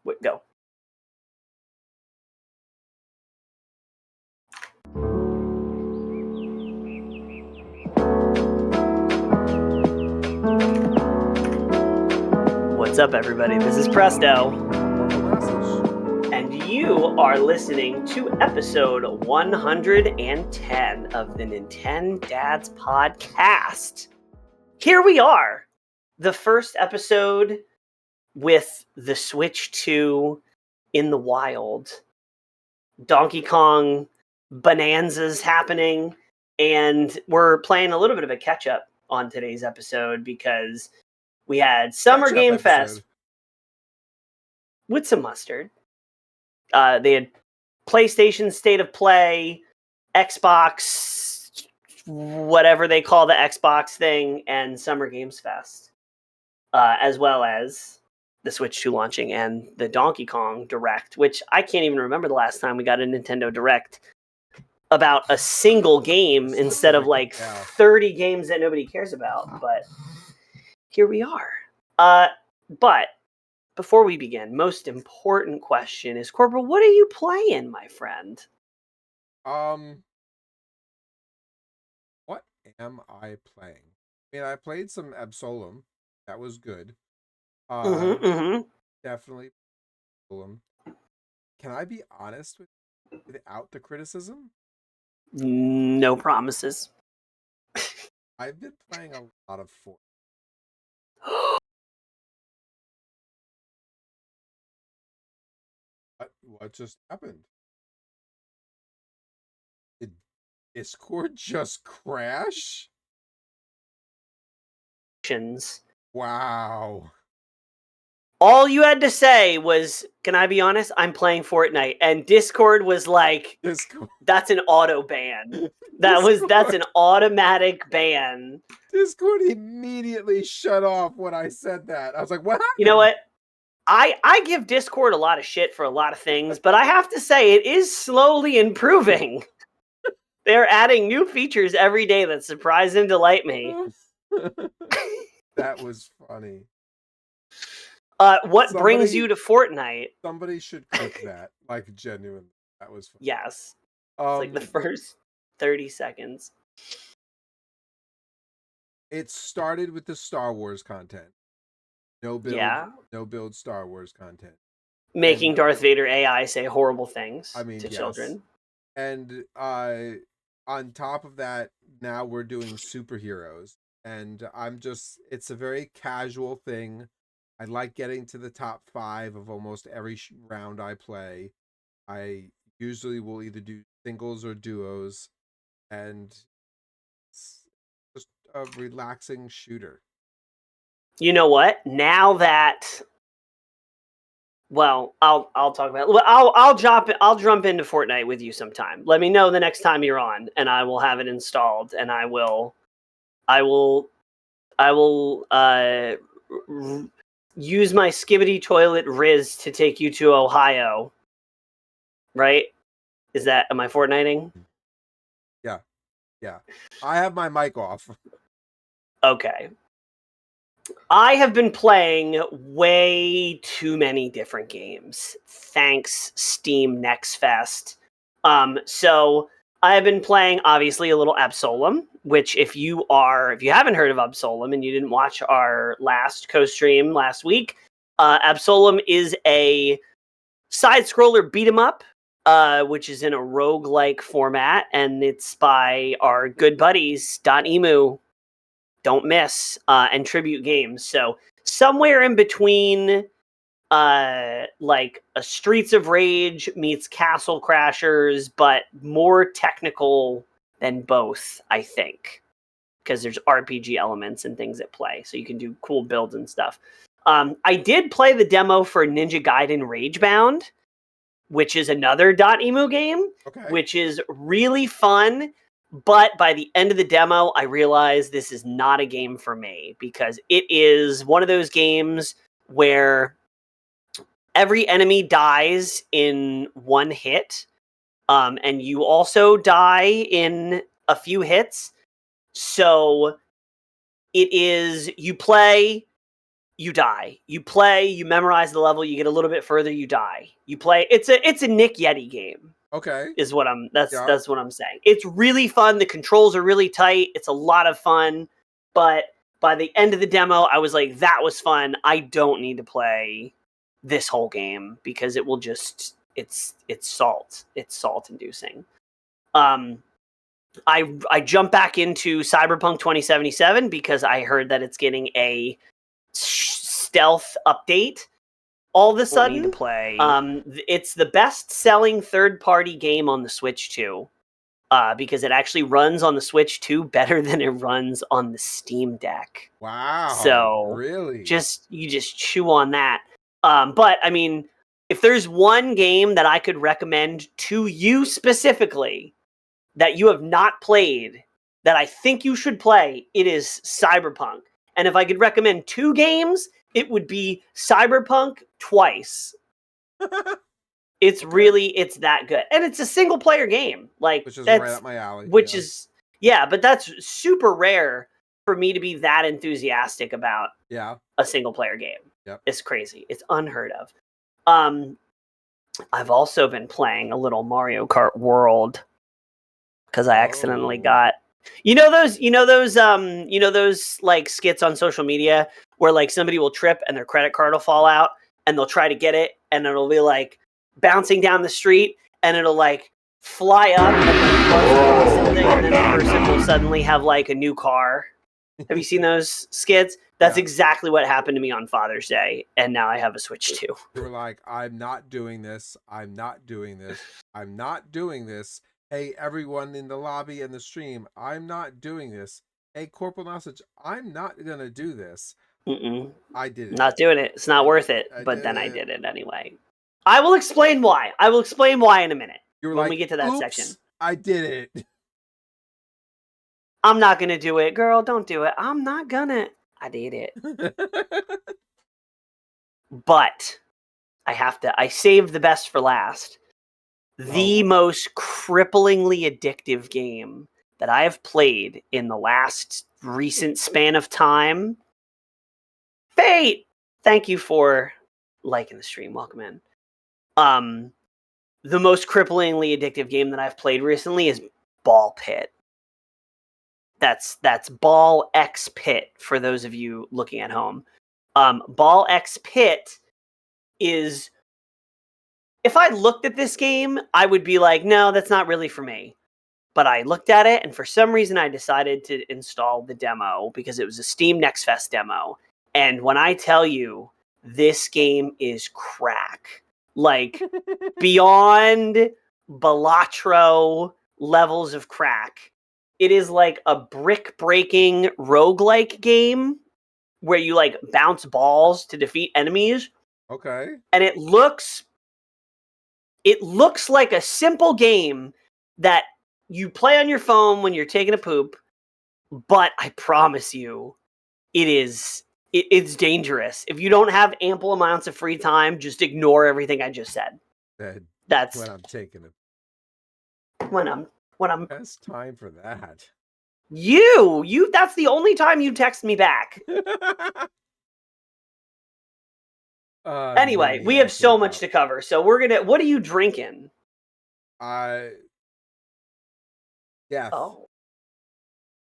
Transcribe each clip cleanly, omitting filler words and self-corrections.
Wait, go. What's up, everybody? This is Presto. And you are listening to episode 110 of the Nintendads podcast. Here we are, the first episode with the Switch 2 in the wild. Donkey Kong bonanzas happening, and we're playing a little bit of a catch-up on today's episode because we had Summer Game Fest with some mustard. They had PlayStation State of Play, Xbox, whatever they call the Xbox thing, and Summer Games Fest, as well as the Switch 2 launching and the Donkey Kong Direct, which I can't even remember the last time we got a Nintendo Direct about a single game instead of like 30 games that nobody cares about. But here we are. But before we begin, most important question is, Corporal, what are you playing, my friend? What am I playing? I mean, I played some Absolem. That was good. Definitely Absolem. Can I be honest with you without the criticism? No promises. I've been playing a lot of Fortnite. What just happened? Did Discord just crash? Wow. All you had to say was, can I be honest? I'm playing Fortnite. And Discord was like, that's an auto ban. That's an automatic ban. Discord immediately shut off when I said that. I was like, what happened? You know what? I give Discord a lot of shit for a lot of things, but I have to say it is slowly improving. They're adding new features every day that surprise and delight me. That was funny. What brings you to Fortnite? Somebody should clip that. Like, genuinely. That was funny. Yes. It's like the first 30 seconds. It started with the Star Wars content. No build Star Wars content. Making Darth Vader AI say horrible things to children. And on top of that, now we're doing superheroes. And it's a very casual thing. I like getting to the top 5 of almost every round I play. I usually will either do singles or duos. And it's just a relaxing shooter. You know what? Now that, well, I'll talk about it. I'll jump into Fortnite with you sometime. Let me know the next time you're on, and I will have it installed, and I will use my Skibbity Toilet Riz to take you to Ohio. Right? Am I Fortniting? Yeah. I have my mic off. Okay. I have been playing way too many different games. Thanks, Steam Next Fest. So I have been playing, obviously, a little Absolem, which if you haven't heard of Absolem and you didn't watch our last co-stream last week, Absolem is a side-scroller beat-em-up, which is in a roguelike format, and it's by our good buddies, .emu, Don't Miss, and Tribute Games. So somewhere in between like a Streets of Rage meets Castle Crashers, but more technical than both, I think, because there's RPG elements and things at play, so you can do cool builds and stuff. I did play the demo for Ninja Gaiden Ragebound, which is another .emu game, which is really fun. But by the end of the demo, I realized this is not a game for me because it is one of those games where every enemy dies in one hit, and you also die in a few hits. So it is, you play, you die. You play, you memorize the level, you get a little bit further, you die. You play. It's a Nick Yeti game. Okay. Is what that's what I'm saying. It's really fun. The controls are really tight. It's a lot of fun. But by the end of the demo, I was like, that was fun. I don't need to play this whole game because it will just it's salt. It's salt inducing. I jumped back into Cyberpunk 2077 because I heard that it's getting a stealth update all of a sudden. Need to play. It's the best-selling third-party game on the Switch 2 because it actually runs on the Switch 2 better than it runs on the Steam Deck. Wow. So really, you just chew on that. But I mean, if there's one game that I could recommend to you specifically that you have not played that I think you should play, it is Cyberpunk. And if I could recommend 2 games, it would be Cyberpunk twice. It's that good. And it's a single player game. Like, which is right up my alley. But that's super rare for me to be that enthusiastic about a single player game. Yep. It's crazy. It's unheard of. I've also been playing a little Mario Kart World because I accidentally got those like skits on social media where like somebody will trip and their credit card will fall out and they'll try to get it and it'll be like bouncing down the street and it'll like fly up and like something and then the person will suddenly have like a new car. Have you seen those skits? That's exactly what happened to me on Father's Day, and now I have a Switch too. You were like, I'm not doing this. I'm not doing this. I'm not doing this. Hey, everyone in the lobby and the stream, I'm not doing this. Hey, CorporalNosaj, I'm not going to do this. I did it. Not doing it. It's not worth it, but then I did it anyway. I will explain why. I will explain why in a minute. When we get to that section. I did it. I'm not going to do it. Girl, don't do it. I'm not going to. I did it. But I saved the best for last. The most cripplingly addictive game that I have played in the last recent span of time. Fate! Thank you for liking the stream. Welcome in. The most cripplingly addictive game that I've played recently is Ball Pit. That's Ball X Pit for those of you looking at home. Ball X Pit is, if I looked at this game, I would be like, no, that's not really for me. But I looked at it, and for some reason, I decided to install the demo because it was a Steam Next Fest demo. And when I tell you, this game is crack. Like, beyond Balatro levels of crack. It is like a brick-breaking roguelike game where you, like, bounce balls to defeat enemies. Okay. And it looks like a simple game that you play on your phone when you're taking a poop, but I promise you, it's dangerous. If you don't have ample amounts of free time, just ignore everything I just said. That's when I'm taking it. When I'm best time for that. You that's the only time you text me back. Anyway, we have so much to cover. So what are you drinking? Death. Oh.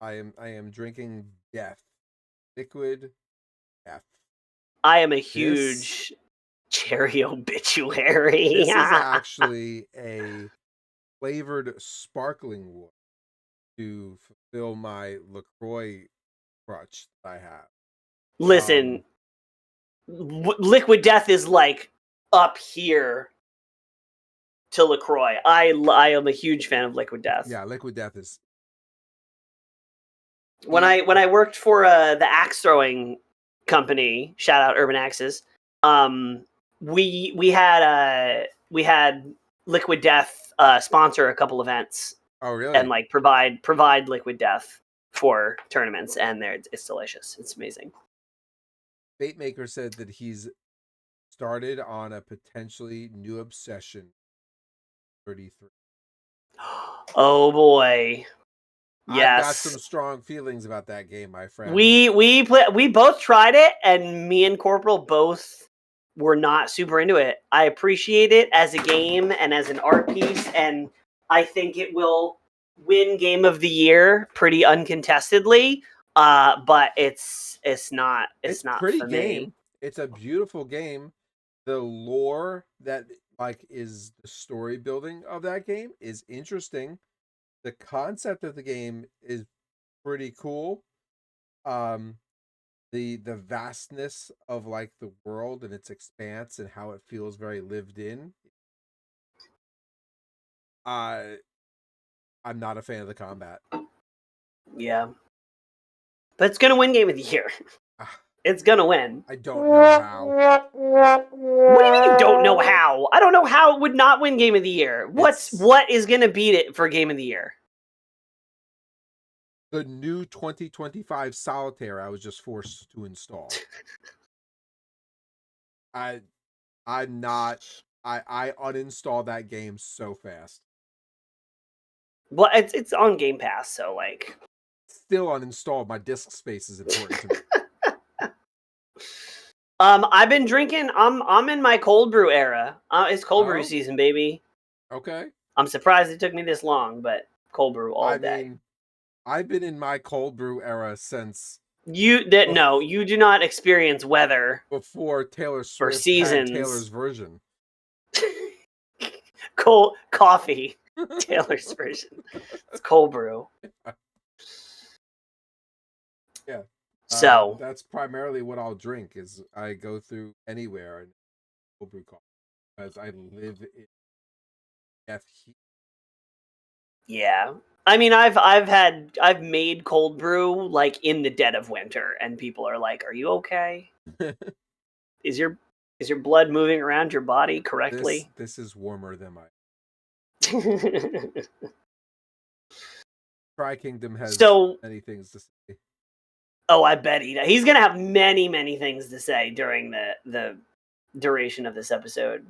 I am drinking death. Liquid death. I am a huge cherry obituary. This is actually a flavored sparkling water to fulfill my LaCroix crutch that I have. Listen, Liquid Death is like up here to LaCroix. I am a huge fan of Liquid Death. Yeah, Liquid Death is. When I worked for the axe throwing company, shout out Urban Axes, we had Liquid Death sponsor a couple events. Oh, really? And like provide Liquid Death for tournaments, and it's delicious. It's amazing. Fate Maker said that he's started on a potentially new obsession. 33. Oh boy. I've got some Yes. strong feelings about that game, my friend. We both tried it, and me and Corporal both were not super into it. I appreciate it as a game and as an art piece, and I think it will win Game of the Year pretty uncontestedly. But it's not Pretty for me. game. It's a beautiful game. The lore that is the story building of that game is interesting. The concept of the game is pretty cool. Um the vastness of the world and its expanse and how it feels very lived in. Uh I'm not a fan of the combat. Yeah, but it's gonna win Game of the Year. It's gonna win. I don't know how. What do you mean you don't know how? I don't know how it would not win Game of the Year. What is gonna beat it for Game of the Year? The new 2025 Solitaire I was just forced to install. I I'm not I uninstalled that game so fast. Well, it's on Game Pass, so Still uninstalled. My disk space is important to me. I've been drinking. I'm in my cold brew era. It's cold brew Oh, season, baby. okay. I'm surprised it took me this long, but cold brew all I day. mean, I've been in my cold brew era since No, you do not experience weather before Taylor or Swift had Taylor's seasons. version. Cold coffee, Taylor's version. It's cold brew. Yeah. So That's primarily what I'll drink is I go through anywhere and cold brew coffee because I live in death heat. yeah, I mean, I've made cold brew in the dead of winter, and people are like, "Are you okay? Is your blood moving around your body correctly?" This is warmer than my So Tri Kingdom has many things to say. oh, I bet he's gonna have many things to say during the duration of this episode.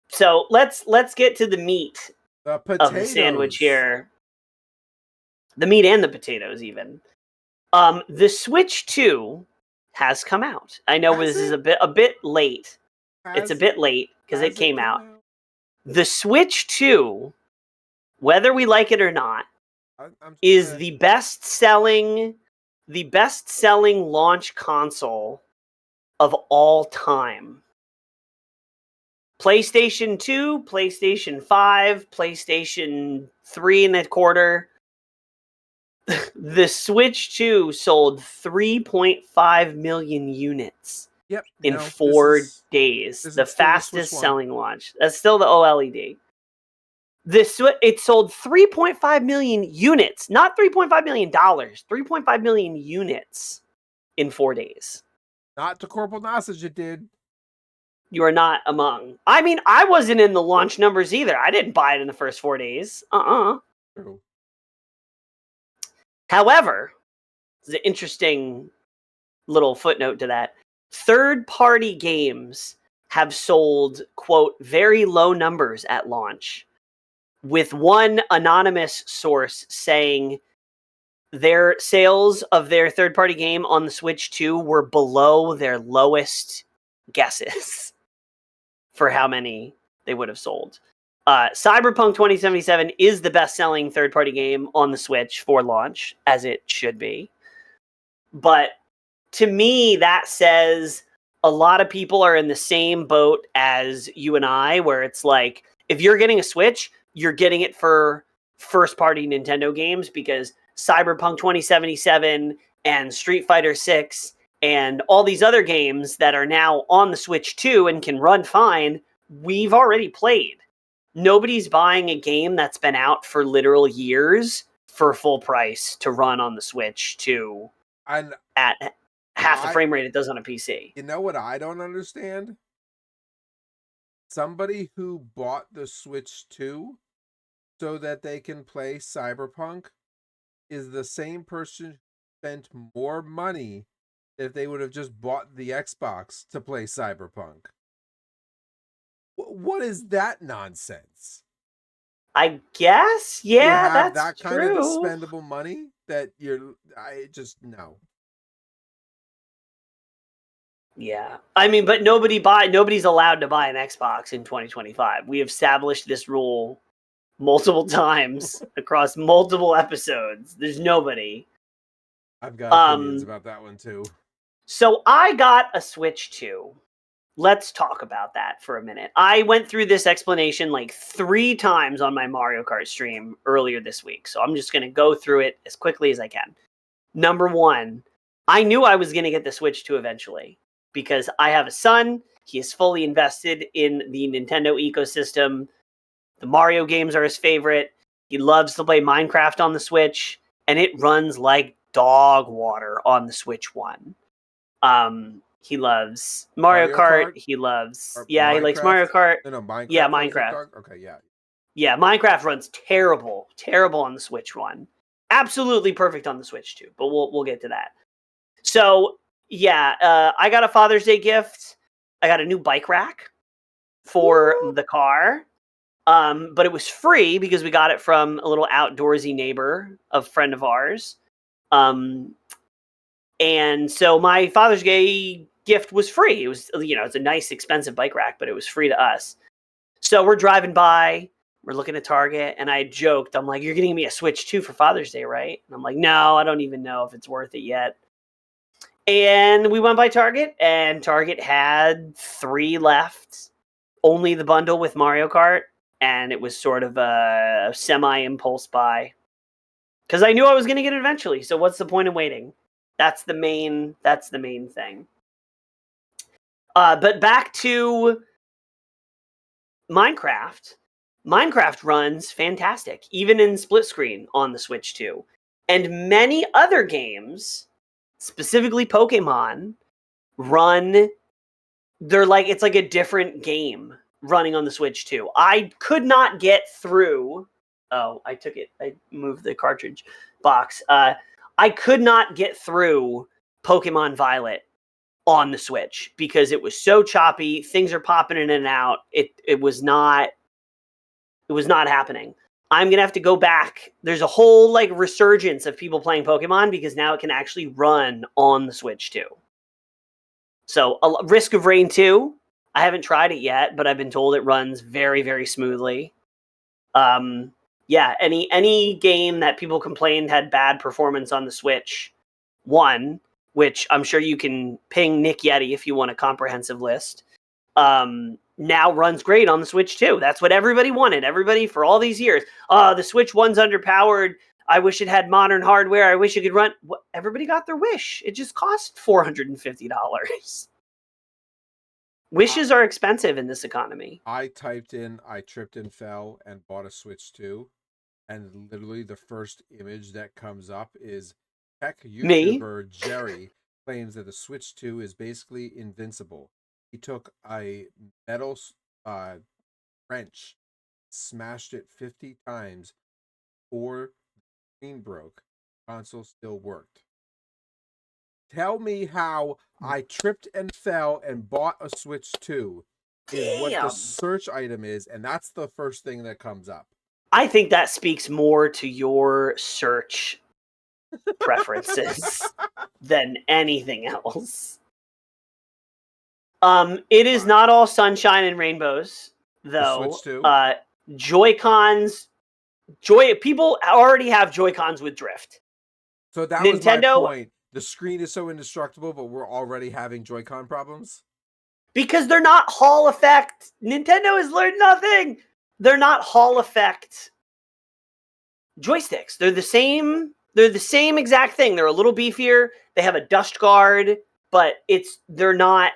So let's get to the meat The of the sandwich potatoes. here. The meat and the potatoes, even. The Switch 2 has come out. I know Has this is it? a bit late. It's a Has bit late because it has it came come out. out? The Switch 2, whether we like it or not, I'm is gonna the best selling launch console of all time. PlayStation 2, PlayStation 5, PlayStation 3 and a quarter. The Switch 2 sold 3.5 million units Yep, in this 4 is days. The still the Swiss fastest one. selling launch. That's still the OLED. It sold 3.5 million units, not $3.5 million, 3.5 million units in 4 days. Not to CorporalNosaj it did. You are not among. I mean, I wasn't in the launch numbers either. I didn't buy it in the first 4 days. True. However, it's an interesting little footnote to that. Third-party games have sold, quote, very low numbers at launch, with one anonymous source saying their sales of their third-party game on the Switch 2 were below their lowest guesses for how many they would have sold. Cyberpunk 2077 is the best-selling third-party game on the Switch for launch, as it should be. But to me, that says a lot of people are in the same boat as you and I, where it's like, if you're getting a Switch, you're getting it for first-party Nintendo games because Cyberpunk 2077 and Street Fighter 6 and all these other games that are now on the Switch 2 and can run fine, we've already played. Nobody's buying a game that's been out for literal years for full price to run on the Switch 2 And at half the frame rate it does on a PC. You know what I don't understand? Somebody who bought the Switch 2 so that they can play Cyberpunk is the same person who spent more money if they would have just bought the Xbox to play Cyberpunk. What is that nonsense? I guess, You yeah, have that's that kind of true. expendable money that I just no. Yeah. I mean, but nobody's allowed to buy an Xbox in 2025. We have established this rule multiple times across multiple episodes. There's nobody. I've got opinions Um about that one too. so I got a Switch 2. Let's talk about that for a minute. I went through this explanation like 3 times on my Mario Kart stream earlier this week. So I'm just going to go through it as quickly as I can. Number 1, I knew I was going to get the Switch 2 eventually because I have a son. He is fully invested in the Nintendo ecosystem. The Mario games are his favorite. He loves to play Minecraft on the Switch, and it runs like dog water on the Switch 1. He loves Mario Mario Kart. Kart He loves, or yeah, he likes Mario Minecraft? Kart. No, Yeah, Minecraft runs like Minecraft. dog. Okay, yeah. Yeah, Minecraft runs terrible on the Switch 1. Absolutely perfect on the Switch 2, but we'll get to that. So yeah, I got a Father's Day gift. I got a new bike rack for Woo! the car. But it was free because we got it from a little outdoorsy neighbor, a friend of ours. Um, and so my Father's Day gift was free. It was, it's a nice, expensive bike rack, but it was free to us. So we're driving by, we're looking at Target, and I joked, I'm like, "You're getting me a Switch 2 for Father's Day, right?" And I'm like, "No, I don't even know if it's worth it yet." And we went by Target, and Target had 3 left, only the bundle with Mario Kart, and it was sort of a semi-impulse buy because I knew I was going to get it eventually. So what's the point of waiting? That's the main thing. But back to Minecraft. Minecraft runs fantastic, even in split screen on the Switch 2. And many other games, specifically Pokemon, run it's like a different game running on the Switch 2. I could not get through. Oh, I took it. I moved the cartridge box. I could not get through Pokemon Violet on the Switch because it was so choppy. Things are popping in and out. It was not happening. I'm gonna have to go back. There's a whole like resurgence of people playing Pokemon because now it can actually run on the Switch too. So Risk of Rain 2, I haven't tried it yet, but I've been told it runs very, very smoothly. Yeah, any game that people complained had bad performance on the Switch, which I'm sure you can ping Nick Yeti if you want a comprehensive list, now runs great on the Switch too. That's what everybody wanted. Everybody for all these years. The Switch 1's underpowered. I wish it had modern hardware. I wish it could run. Everybody got their wish. It just cost $450. I, Wishes are expensive in this economy. I typed in I tripped and fell and bought a Switch 2, and literally the first image that comes up is tech Me? YouTuber Jerry claims that the Switch 2 is basically invincible. He took a metal wrench, smashed it 50 times before the screen broke. Console still worked. Tell me how I tripped and fell and bought a Switch 2 is what the Damn. search item is, and that's the first thing that comes up. I think that speaks more to your search preferences than anything else. It is not all sunshine and rainbows, The though. Switch 2? Joy-Cons, people already have Joy-Cons with drift. So that was my Nintendo, point. The screen is so indestructible, but we're already having Joy-Con problems? because they're not Hall effect. Nintendo has learned nothing. They're not Hall effect joysticks. They're the same. They're the same exact thing. They're a little beefier. They have a dust guard, but they're not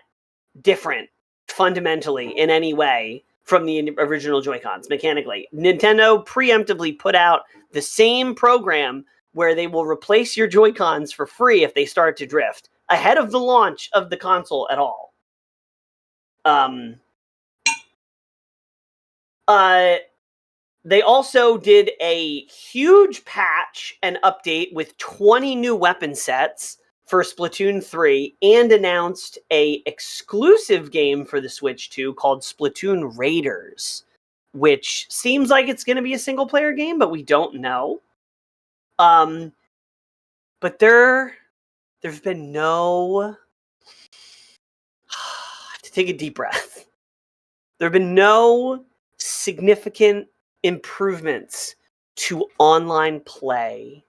different fundamentally in any way from the original Joy-Cons mechanically. Nintendo preemptively put out the same program where they will replace your Joy-Cons for free if they start to drift ahead of the launch of the console at all. They also did a huge patch and update with 20 new weapon sets for Splatoon 3 and announced a exclusive game for the Switch 2 called Splatoon Raiders. which seems like it's going to be a single player game, but we don't know. But there's been no. To take a deep breath. There have been no significant improvements to online play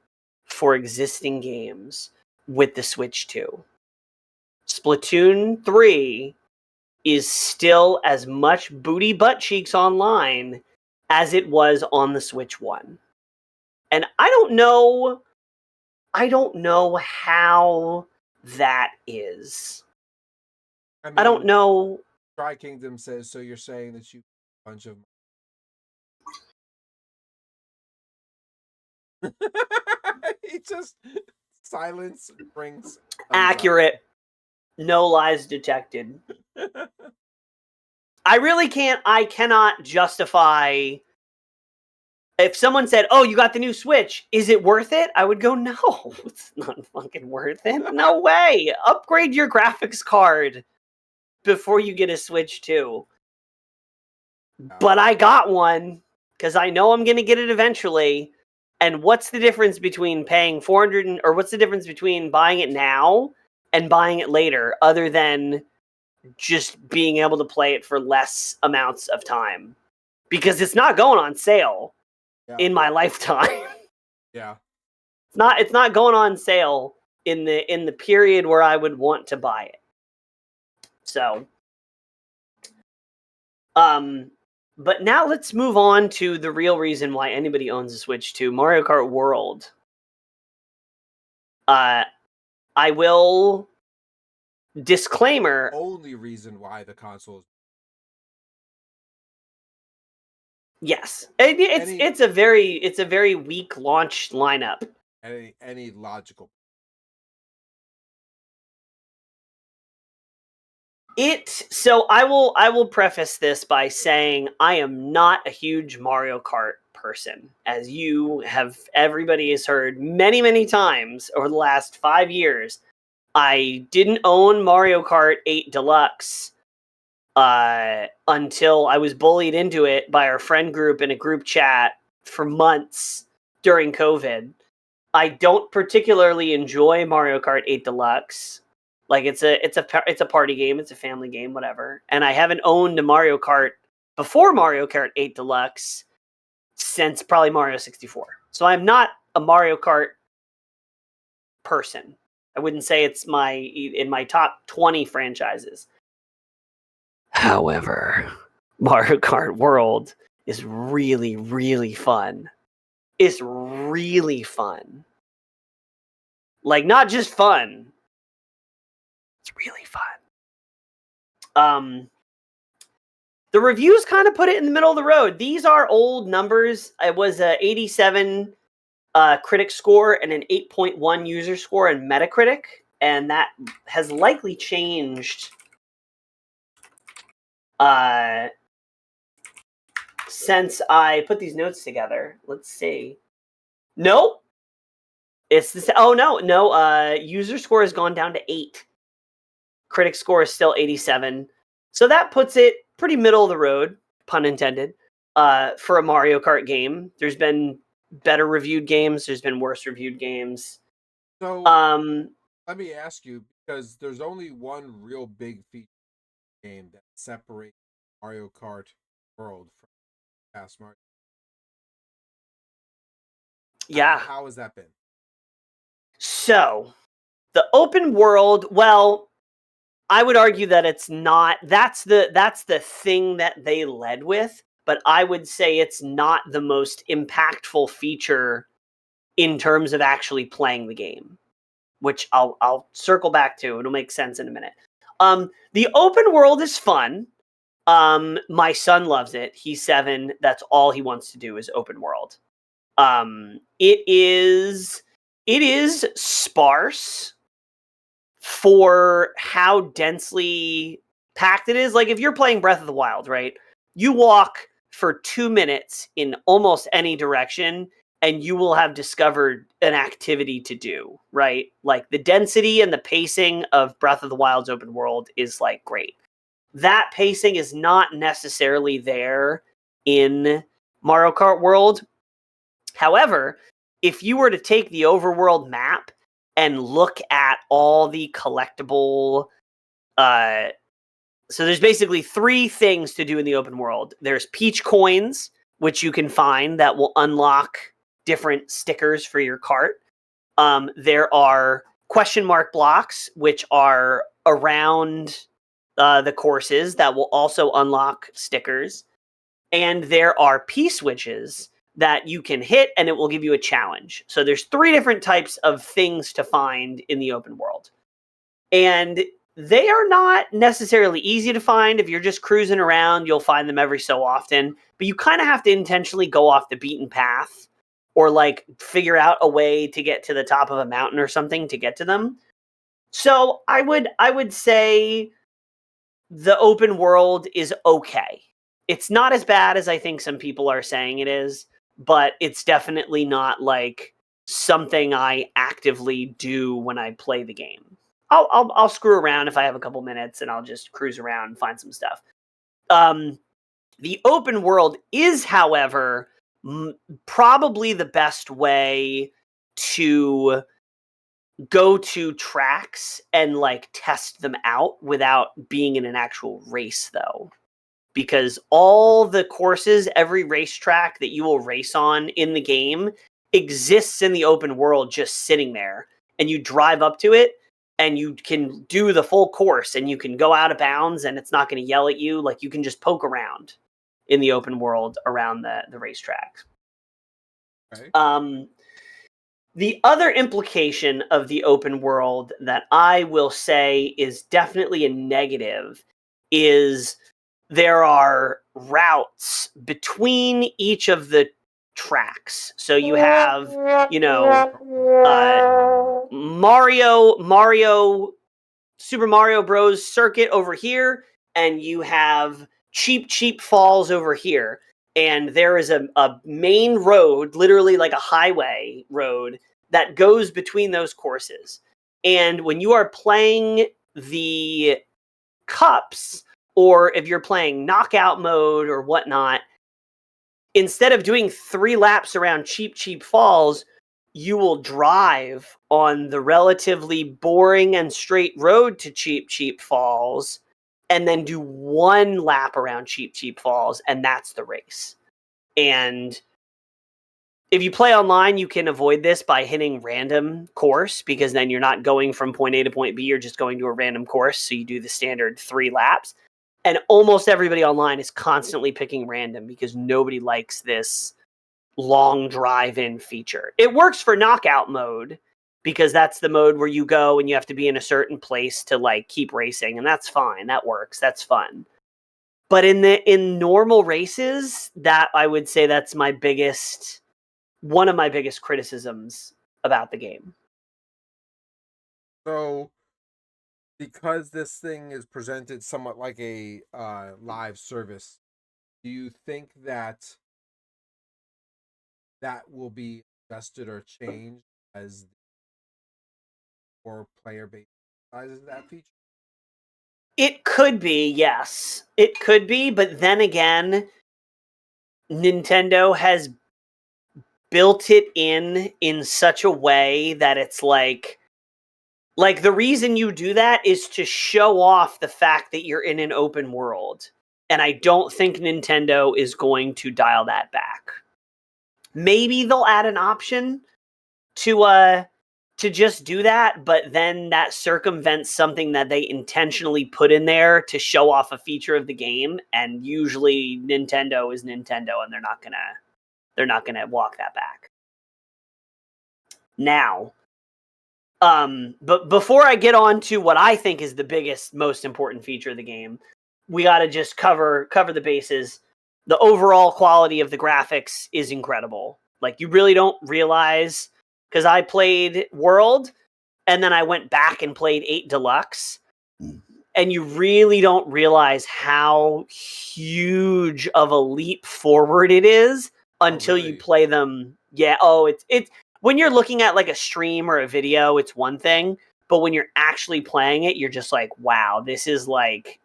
for existing games with the Switch 2. Splatoon 3 is still as much booty butt cheeks online as it was on the Switch 1. And I don't know how that is. I don't know. Tri Kingdom says, so you're saying that you a bunch of he just silence brings accurate. No lies detected. I cannot justify. If someone said, "Oh, you got the new Switch, is it worth it?" I would go, "No, it's not fucking worth it. No way. Upgrade your graphics card before you get a Switch 2." But I got one because I know I'm going to get it eventually. And what's the difference between paying $400 or what's the difference between buying it now and buying it later, other than just being able to play it for less amounts of time? Because it's not going on sale in my lifetime. Yeah. It's not going on sale in the period where I would want to buy it. So, but now let's move on to the real reason why anybody owns a Switch 2, Mario Kart World. I will disclaimer. Only reason why the console is. Yes, it's a very weak launch lineup. Any logical. So I will preface this by saying I am not a huge Mario Kart person, as everybody has heard many times over the last 5 years. I didn't own Mario Kart 8 Deluxe until I was bullied into it by our friend group in a group chat for months during COVID. I don't particularly enjoy Mario Kart 8 Deluxe. Like it's a party game, it's a family game, whatever. And I haven't owned a Mario Kart before Mario Kart 8 Deluxe since probably Mario 64. So I'm not a Mario Kart person. I wouldn't say it's in my top 20 franchises. However, Mario Kart World is really fun. It's really fun. Like, not just fun. It's really fun. The reviews kind of put it in the middle of the road. These are old numbers. It was a 87 critic score and an 8.1 user score in Metacritic, and that has likely changed since I put these notes together. Let's see. Nope. It's this. Oh no. User score has gone down to 8. Critic score is still 87. So that puts it pretty middle of the road, pun intended, for a Mario Kart game. There's been better reviewed games. There's been worse reviewed games. So let me ask you, because there's only one real big feature game that separates Mario Kart World from past Mario. Yeah. How has that been? So the open world, well, I would argue that it's not. That's the thing that they led with, but I would say it's not the most impactful feature in terms of actually playing the game, which I'll circle back to. It'll make sense in a minute. The open world is fun. My son loves it. He's 7. That's all he wants to do is open world. It is sparse for how densely packed it is. Like, if you're playing Breath of the Wild, right? You walk for 2 minutes in almost any direction, and you will have discovered an activity to do, right? Like, the density and the pacing of Breath of the Wild's open world is, like, great. That pacing is not necessarily there in Mario Kart World. However, if you were to take the overworld map and look at all the collectible, so there's basically 3 things to do in the open world. There's Peach coins, which you can find that will unlock different stickers for your cart. There are question mark blocks, which are around the courses that will also unlock stickers. And there are P-switches that you can hit and it will give you a challenge. So there's 3 different types of things to find in the open world. And they are not necessarily easy to find. If you're just cruising around, you'll find them every so often. But you kind of have to intentionally go off the beaten path or like figure out a way to get to the top of a mountain or something to get to them. So I would say the open world is okay. It's not as bad as I think some people are saying it is, but it's definitely not like something I actively do when I play the game. I'll screw around if I have a couple minutes and I'll just cruise around and find some stuff. The open world is, however, probably the best way to go to tracks and like test them out without being in an actual race, though, because all the courses, every racetrack that you will race on in the game exists in the open world, just sitting there, and you drive up to it and you can do the full course and you can go out of bounds and it's not going to yell at you. Like, you can just poke around in the open world around the racetrack. Okay. The other implication of the open world that I will say is definitely a negative is there are routes between each of the tracks. So you have, Super Mario Bros. Circuit over here, and you have Cheap Falls over here. And there is a main road, literally like a highway road, that goes between those courses. And when you are playing the cups, or if you're playing knockout mode or whatnot, instead of doing 3 laps around Cheap Falls, you will drive on the relatively boring and straight road to Cheap Falls and then do 1 lap around Cheap Falls, and that's the race. And if you play online, you can avoid this by hitting random course, because then you're not going from point A to point B, you're just going to a random course, so you do the standard 3 laps. And almost everybody online is constantly picking random because nobody likes this long drive-in feature. It works for knockout mode because that's the mode where you go and you have to be in a certain place to like keep racing, and that's fine. That works. That's fun. But in normal races, that I would say that's one of my biggest criticisms about the game. So, because this thing is presented somewhat like a live service, do you think that will be adjusted or changed as more player base sizes that feature? It could be, yes. It could be, but then again, Nintendo has built it in such a way that it's like the reason you do that is to show off the fact that you're in an open world. And I don't think Nintendo is going to dial that back. Maybe they'll add an option to just do that, but then that circumvents something that they intentionally put in there to show off a feature of the game, and usually Nintendo is Nintendo and they're not gonna walk that back. Now, but before I get on to what I think is the biggest, most important feature of the game, we got to just cover the bases. The overall quality of the graphics is incredible. Like, you really don't realize, because I played World and then I went back and played 8 Deluxe, and you really don't realize how huge of a leap forward it is until you play them. Yeah, it's when you're looking at like a stream or a video, it's one thing, but when you're actually playing it, you're just like, wow, this is like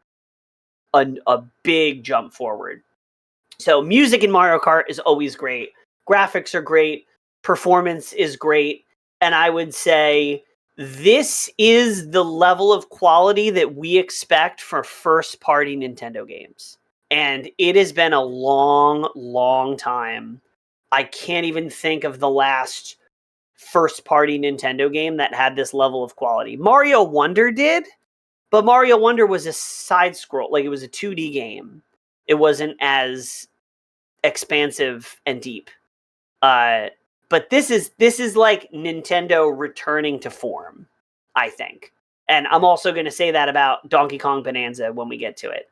a big jump forward. So music in Mario Kart is always great. Graphics are great. Performance is great. And I would say this is the level of quality that we expect for first-party Nintendo games. And it has been a long, long time. I can't even think of the last first-party Nintendo game that had this level of quality. Mario Wonder did, but Mario Wonder was a side scroll, like it was a 2D game. It wasn't as expansive and deep. But this is like Nintendo returning to form, I think. And I'm also going to say that about Donkey Kong Bonanza when we get to it.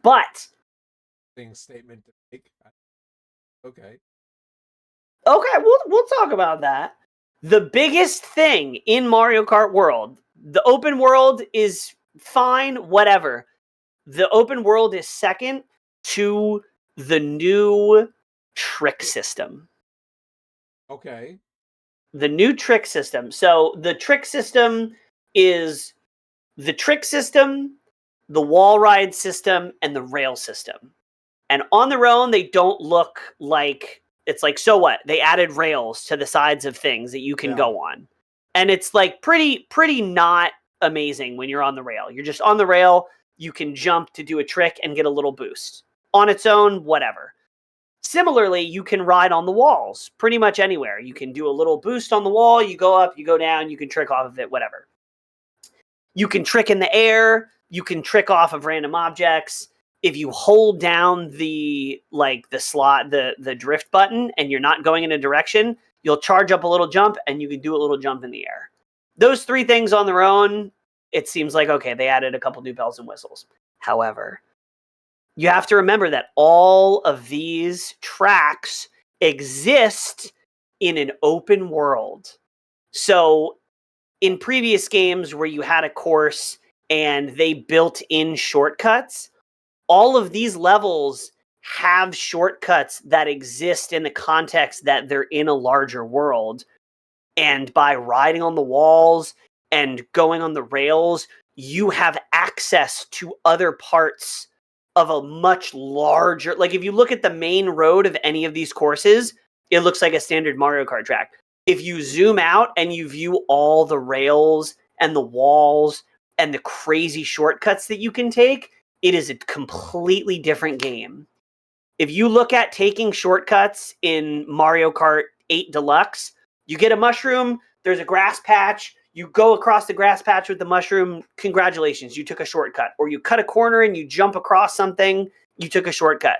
But statement to make. Okay. Okay, we'll talk about that. The biggest thing in Mario Kart World, the open world is fine, whatever. The open world is second to the new trick system. Okay. The new trick system. So the trick system is the trick system, the wall ride system, and the rail system. And on their own, they don't look like it's like, so what? They added rails to the sides of things that you can go on. And it's like pretty not amazing when you're on the rail. You're just on the rail, you can jump to do a trick and get a little boost. On its own, whatever. Similarly, you can ride on the walls pretty much anywhere. You can do a little boost on the wall, you go up, you go down, you can trick off of it, whatever. You can trick in the air, you can trick off of random objects. If you hold down the drift button and you're not going in a direction, you'll charge up a little jump and you can do a little jump in the air. Those three things on their own, it seems like, okay, they added a couple new bells and whistles. However, you have to remember that all of these tracks exist in an open world. So in previous games where you had a course and they built in shortcuts, all of these levels have shortcuts that exist in the context that they're in a larger world. And by riding on the walls and going on the rails, you have access to other parts of a much larger, like if you look at the main road of any of these courses, it looks like a standard Mario Kart track. If you zoom out and you view all the rails and the walls and the crazy shortcuts that you can take, it is a completely different game. If you look at taking shortcuts in Mario Kart 8 Deluxe, you get a mushroom, there's a grass patch, you go across the grass patch with the mushroom, congratulations, you took a shortcut. Or you cut a corner and you jump across something, you took a shortcut.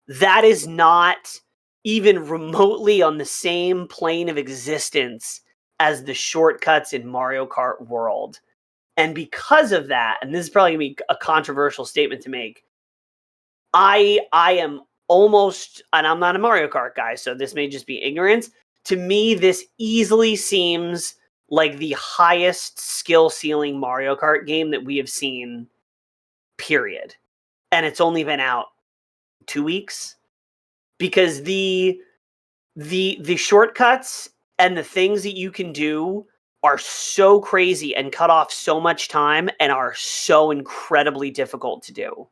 That is not even remotely on the same plane of existence as the shortcuts in Mario Kart World. And because of that, and this is probably going to be a controversial statement to make, I am almost, and I'm not a Mario Kart guy, so this may just be ignorance. To me, this easily seems like the highest skill ceiling Mario Kart game that we have seen, period. And it's only been out 2 weeks because the shortcuts and the things that you can do are so crazy and cut off so much time and are so incredibly difficult to do.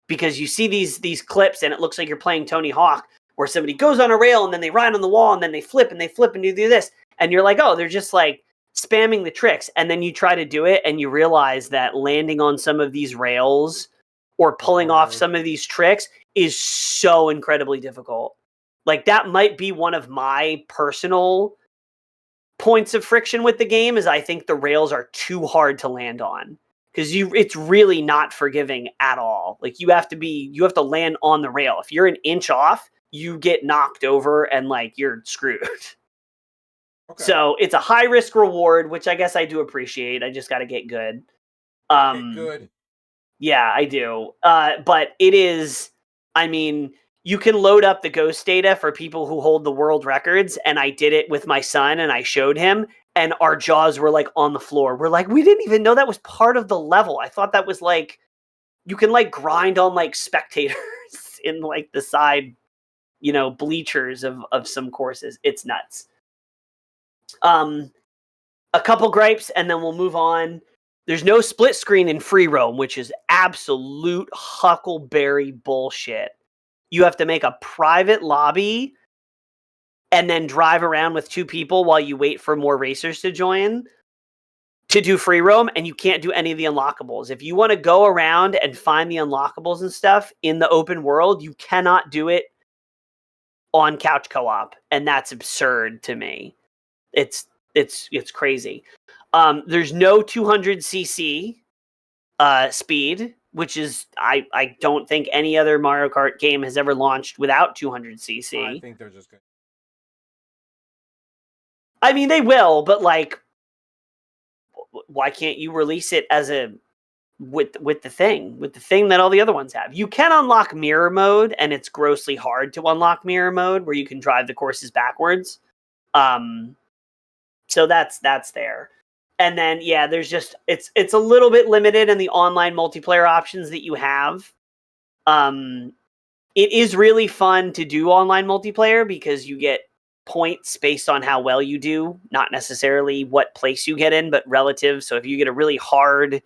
Because you see these clips and it looks like you're playing Tony Hawk, where somebody goes on a rail and then they ride on the wall and then they flip and do this. And you're like, oh, they're just like spamming the tricks. And then you try to do it and you realize that landing on some of these rails or pulling off some of these tricks is so incredibly difficult. Like that might be one of my personal points of friction with the game, is I think the rails are too hard to land on. Because it's really not forgiving at all. Like you have to land on the rail. If you're an inch off, you get knocked over and like you're screwed. Okay. So it's a high risk reward, which I guess I do appreciate. I just got to get good. Get good. Yeah, I do. But it is, I mean, you can load up the ghost data for people who hold the world records, and I did it with my son and I showed him, and our jaws were like on the floor. We're like, we didn't even know that was part of the level. I thought that was like, you can like grind on like spectators in like the side, bleachers of some courses. It's nuts. A couple gripes and then we'll move on. There's no split screen in free roam, which is absolute huckleberry bullshit. You have to make a private lobby and then drive around with 2 people while you wait for more racers to join to do free roam, and you can't do any of the unlockables. If you want to go around and find the unlockables and stuff in the open world, you cannot do it on couch co-op, and that's absurd to me. It's crazy. There's no 200cc speed, which is I don't think any other Mario Kart game has ever launched without 200cc. I think they're just good. I mean, they will, but like, why can't you release it as a with the thing that all the other ones have? You can unlock mirror mode, and it's grossly hard to unlock mirror mode where you can drive the courses backwards. So that's there. And then yeah, there's just it's a little bit limited in the online multiplayer options that you have. It is really fun to do online multiplayer because you get points based on how well you do, not necessarily what place you get in, but relative. So if you get a really hard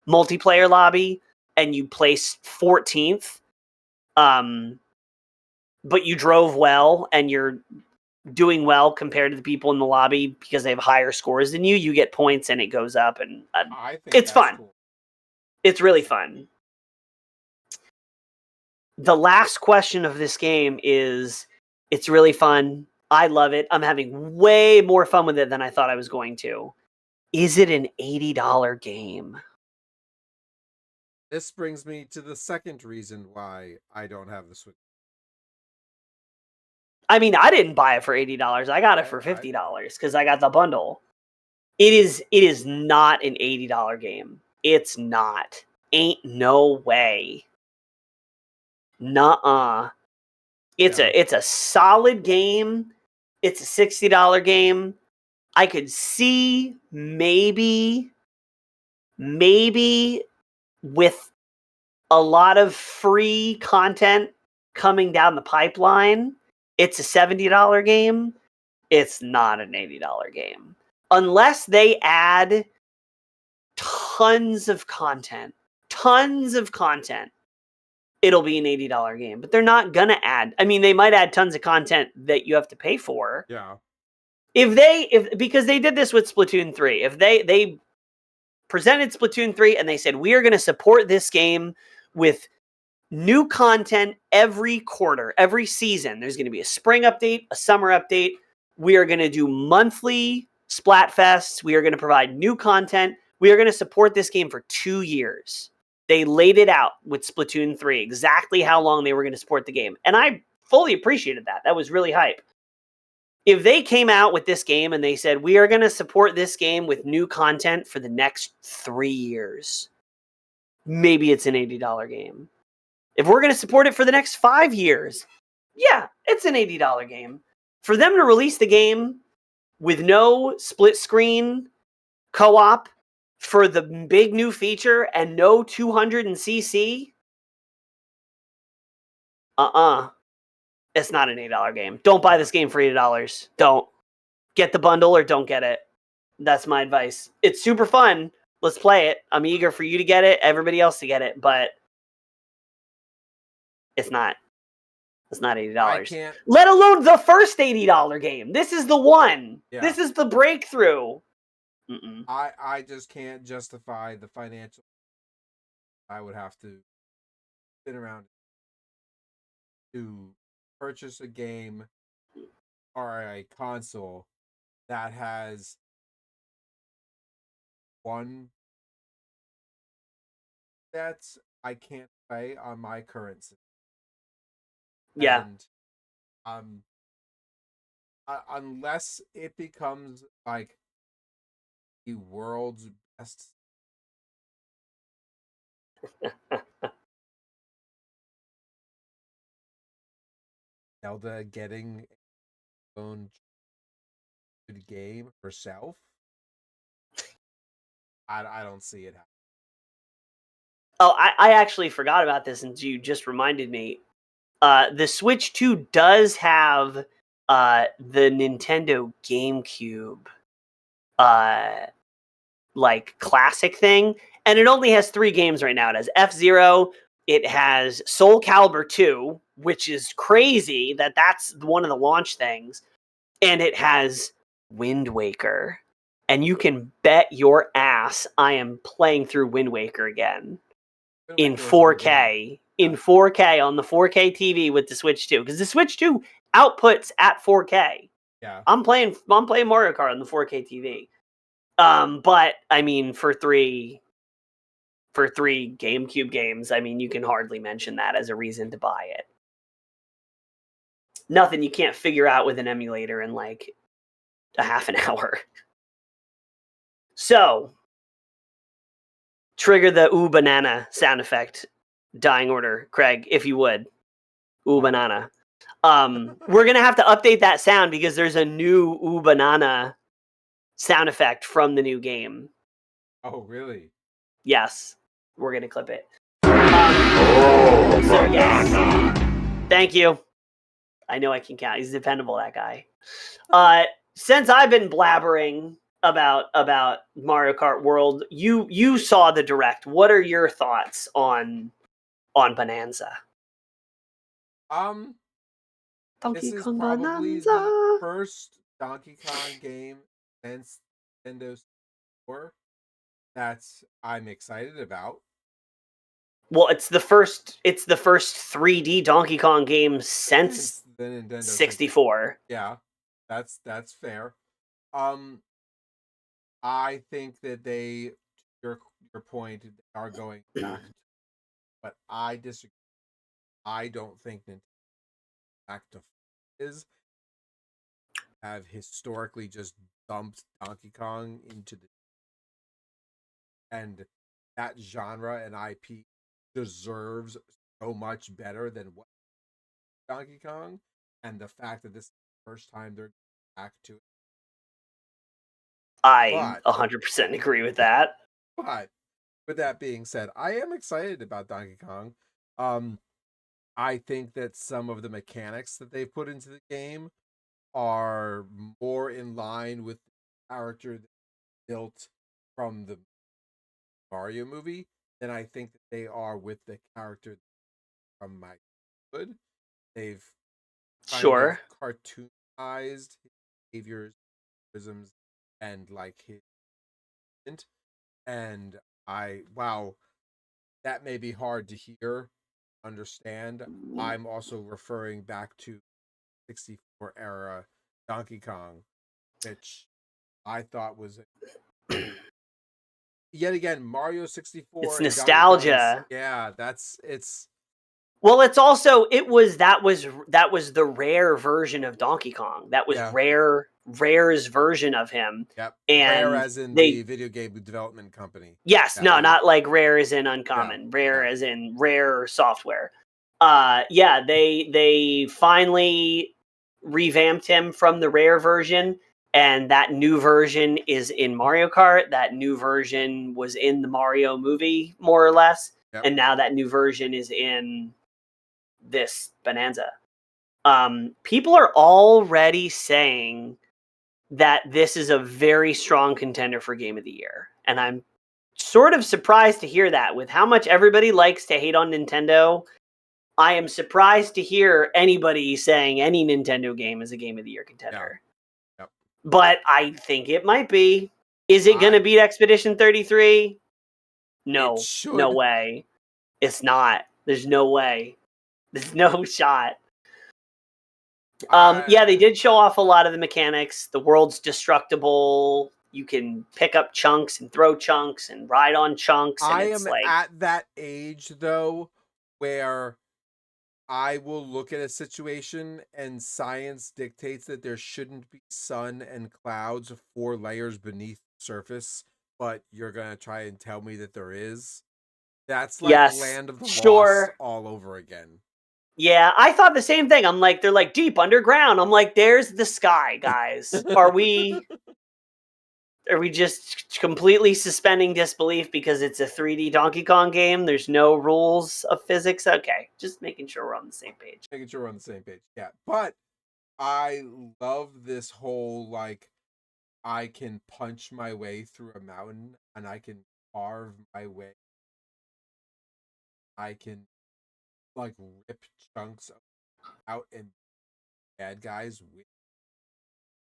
multiplayer lobby and you place 14th, but you drove well and you're doing well compared to the people in the lobby because they have higher scores than you get points and it goes up, and I think it's fun. Cool. It's really fun. The last question of this game is, it's really fun. I love it. I'm having way more fun with it than I thought I was going to. Is it an $80 game? This brings me to the second reason why I don't have the Switch. I mean, I didn't buy it for $80. I got it for $50 because I got the bundle. It is not an $80 game. It's not. Ain't no way. Nuh-uh. It's a solid game. It's a $60 game. I could see maybe with a lot of free content coming down the pipeline, it's a $70 game. It's not an $80 game. Unless they add tons of content, it'll be an $80 game. But they're not going to add. I mean, they might add tons of content that you have to pay for. Yeah. Because they did this with Splatoon 3. If they presented Splatoon 3 and they said, we are going to support this game with new content every quarter, every season. There's going to be a spring update, a summer update. We are going to do monthly Splatfests. We are going to provide new content. We are going to support this game for 2 years. They laid it out with Splatoon 3, exactly how long they were going to support the game. And I fully appreciated that. That was really hype. If they came out with this game and they said, we are going to support this game with new content for the next 3 years, maybe it's an $80 game. If we're going to support it for the next 5 years, yeah, it's an $80 game. For them to release the game with no split screen co-op for the big new feature and no 200cc, it's not an $8 game. Don't buy this game for $80. Don't. Get the bundle or don't get it. That's my advice. It's super fun. Let's play it. I'm eager for you to get it, everybody else to get it, but it's not. It's not $80. I can't. Let alone the first $80 game. This is the one. Yeah. This is the breakthrough. I just can't justify the financial. I would have to sit around to purchase a game or a console that has one that I can't play on my current system. Yeah. And unless it becomes like the world's best Zelda getting its own good game herself, I don't see it happening. Oh, I actually forgot about this, and you just reminded me. The Switch 2 does have the Nintendo GameCube like classic thing, and it only has 3 games right now. It has F-Zero, it has Soul Calibur 2, which is crazy that that's one of the launch things, and it has Wind Waker. And you can bet your ass I am playing through Wind Waker again in 4K. In 4K on the 4K TV with the Switch 2, because the Switch 2 outputs at 4K. Yeah. I'm playing Mario Kart on the 4K TV. But I mean, for three GameCube games, I mean, you can hardly mention that as a reason to buy it. Nothing you can't figure out with an emulator in like a half an hour. So, trigger the ooh banana sound effect, dying order, Craig, if you would. Ooh banana. We're gonna have to update that sound because there's a new ooh banana sound effect from the new game. Oh, really? Yes, we're gonna clip it. So yes, thank you. I know I can count. He's dependable, that guy. Since I've been blabbering about Mario Kart World, you saw the direct. What are your thoughts on Bonanza? This is Kong probably Bonanza. the first Donkey Kong game since Nintendo 4 that I'm excited about. Well, it's the first 3D Donkey Kong game since the Nintendo 64. Yeah, that's fair. I think that they, your point, are going back, but I disagree. I don't think Nintendo back to is have historically just dumped Donkey Kong into the, and that genre and IP deserves so much better than what Donkey Kong, and the fact that this is the first time they're back to it. I 100% agree with that. But with that being said, I am excited about Donkey Kong. I think that some of the mechanics that they've put into the game are more in line with the character built from the Mario movie than I think that they are with the character from my hood. They've kind of cartoonized his behaviors, prisms, and like his, and that may be hard to hear, understand. I'm also referring back to 64 era Donkey Kong, which I thought was yet again Mario 64. It's nostalgia. Yeah, it's. Well, it's also that was the Rare version of Donkey Kong. That was Rare's version of him. Yep. And Rare as in the video game development company. Yes, no, not like Rare as in Uncommon. Rare as in Rare Software. Yeah, they finally revamped him from the Rare version, and that new version is in Mario Kart. That new version was in the Mario movie, more or less, and now that new version is in this Bonanza. People are already saying that this is a very strong contender for Game of the Year, and I'm sort of surprised to hear that. With how much everybody likes to hate on Nintendo, I am surprised to hear anybody saying any Nintendo game is a Game of the Year contender. Yep. But I think it might be. Is it going to beat Expedition 33? No. No way. It's not. There's no way. There's no shot. Yeah, they did show off a lot of the mechanics. The world's destructible. You can pick up chunks and throw chunks and ride on chunks. And I am at that age, though, where I will look at a situation and science dictates that there shouldn't be sun and clouds 4 layers beneath the surface, but you're going to try and tell me that there is. That's like Land of the Lost all over again. Yeah, I thought the same thing. I'm like, they're like deep underground. I'm like, there's the sky, guys. Are we just completely suspending disbelief because it's a 3D Donkey Kong game? There's no rules of physics. Okay, just making sure we're on the same page. Making sure we're on the same page. Yeah, but I love this whole like I can punch my way through a mountain. and I can carve my way. I can like rip chunks out and bad guys with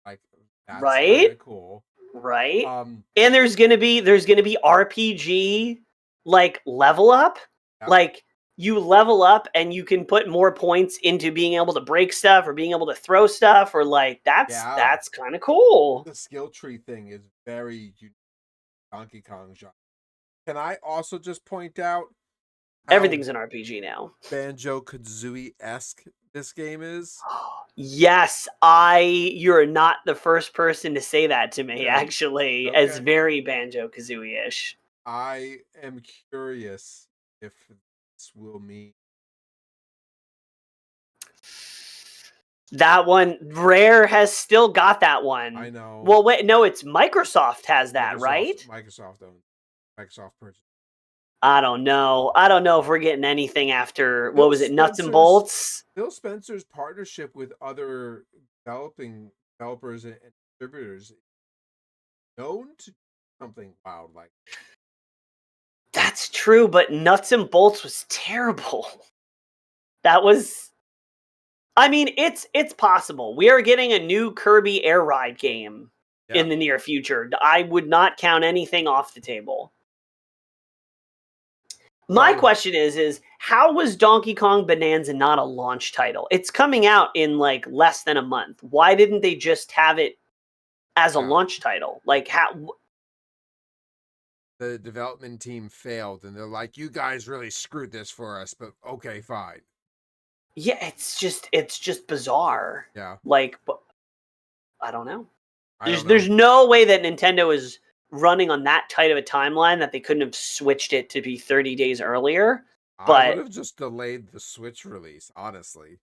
like that's kind Right? of cool. Right? Um, And there's gonna be RPG like level up. yeah, Like you level up and you can put more points into being able to break stuff or being able to throw stuff or like yeah. that's kind of cool. The skill tree thing is very unique Donkey Kong genre. Can I also just point out how Everything's an RPG now. Banjo Kazooie esque this game is? Yes, you're not the first person to say that to me, Good. actually, as Okay. very Banjo Kazooie ish. I am curious if this will mean. That one, Rare has still got that I one. know Well, wait, no, it's Microsoft has that, right? Microsoft owns Microsoft purchased. I don't know. I don't know if we're getting anything after, what Phil was it, Nuts and Spencer's Bolts? Phil Spencer's partnership with other developers and distributors known to do something wild like. That's true, but Nuts and Bolts was terrible. That was, I mean, it's possible. We are getting a new Kirby Air Ride game Yeah. in the near future. I would not count anything off the table. My So question is how was Donkey Kong Bonanza not a launch title? It's coming out in like less than a month. Why didn't they just have it as a yeah, launch title? Like how the development team failed, and they're like, "You guys really screwed this for us." But okay, fine. yeah, it's just bizarre. Yeah, Like I don't know. I There's don't know. there's no way that Nintendo is running on that tight of a timeline that they couldn't have switched it to be 30 days earlier. I would But have just delayed the Switch release, honestly.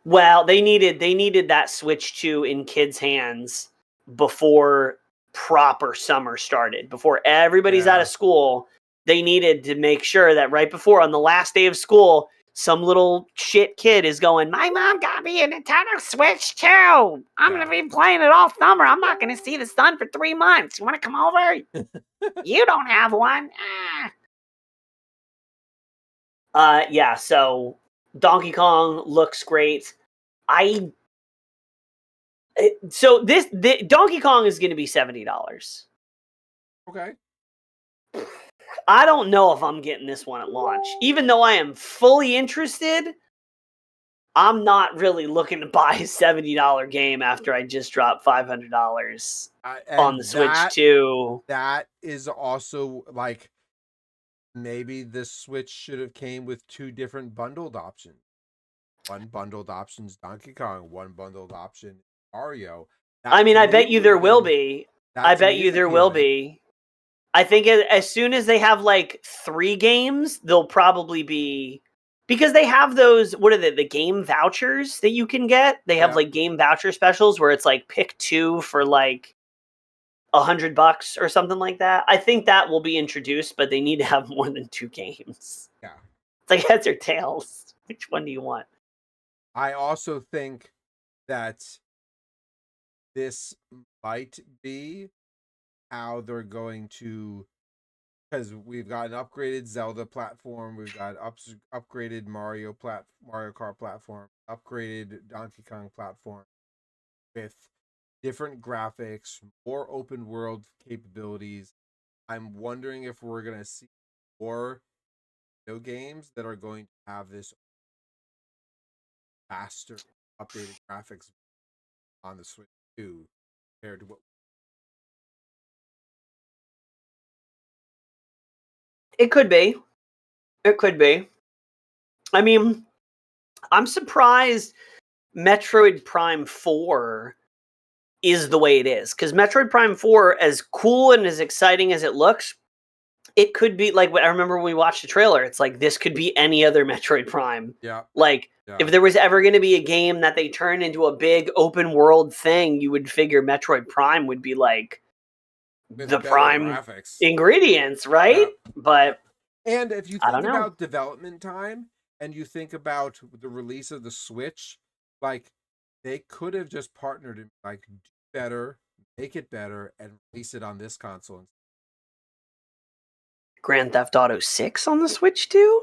well, they needed that Switch 2 in kids' hands before proper summer started. Before everybody's out of Yeah, school, they needed to make sure that right before on the last day of school, some little shit kid is going, "My mom got me a Nintendo Switch 2. I'm yeah. gonna be playing it all summer. I'm not gonna see the sun for 3 months. You wanna come over? You don't have one." Ah. Yeah, so Donkey Kong looks great. I so this Donkey Kong is going to be $70. Okay. I don't know if I'm getting this one at launch. Even though I am fully interested, I'm not really looking to buy a $70 game after I just dropped $500 on And the Switch 2. that is also like maybe the Switch should have came with two different bundled options. One bundled option's Donkey Kong, one bundled option Mario. I That mean, to I me bet you would there have will been be. that I to bet me you is there will appealing. be. I think as soon as they have like 3 games, they'll probably be because they have those. What are the game vouchers that you can get? They have Yeah. like game voucher specials where it's like pick two for like $100 or something like that. I think that will be introduced, but they need to have more than 2 games. Yeah. It's like heads or tails. Which one do you want? I also think that this might be how they're going to because we've got an upgraded Zelda platform, we've got upgraded Mario Kart platform, upgraded Donkey Kong platform with different graphics, more open world capabilities. I'm wondering if we're gonna see more video games that are going to have this faster updated graphics on the Switch 2 compared to what. It could be. It could be. I mean, I'm surprised Metroid Prime 4 is the way it is. Because Metroid Prime 4, as cool and as exciting as it looks, it could be like I remember when we watched the trailer, it's like this could be any other Metroid Prime. Yeah, Like, yeah. if there was ever going to be a game that they turn into a big open world thing, you would figure Metroid Prime would be like the With better prime graphics. ingredients, Yeah. right? But And if you I don't think know. about development time and you think about the release of the Switch, like they could have just partnered and like do better, make it better, and release it on this console. Grand Theft Auto 6 on the Switch too?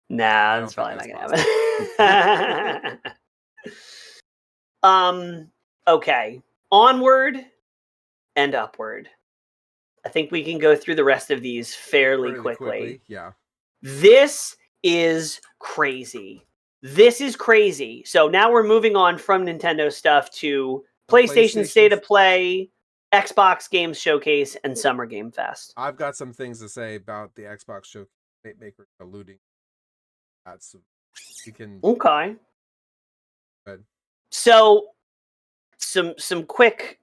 Nah, that's probably not gonna happen. Okay. Onward and upward. I think we can go through the rest of these fairly quickly. Yeah. This is crazy. This is crazy. So now we're moving on from Nintendo stuff to PlayStation State of Play, Xbox Games Showcase, and Summer Game Fest. I've got some things to say about the Xbox Showcase maker alluding. That's we can. Okay. Good. So some quick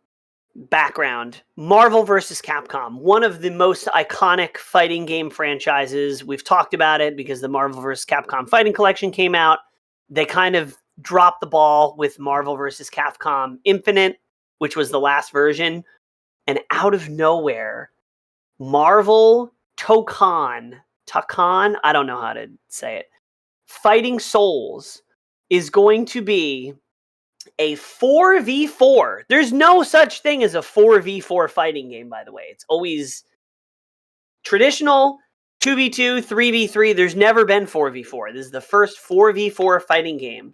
background. Marvel vs. Capcom, one of the most iconic fighting game franchises. We've talked about it because the Marvel vs. Capcom Fighting Collection came out. They kind of dropped the ball with Marvel vs. Capcom Infinite, which was the last version. And out of nowhere, Marvel Tokan, I don't know how to say it, Fighting Souls is going to be a 4v4. There's no such thing as a 4v4 fighting game, by the way. It's always traditional 2v2, 3v3. There's never been 4v4. This is the first 4v4 fighting game.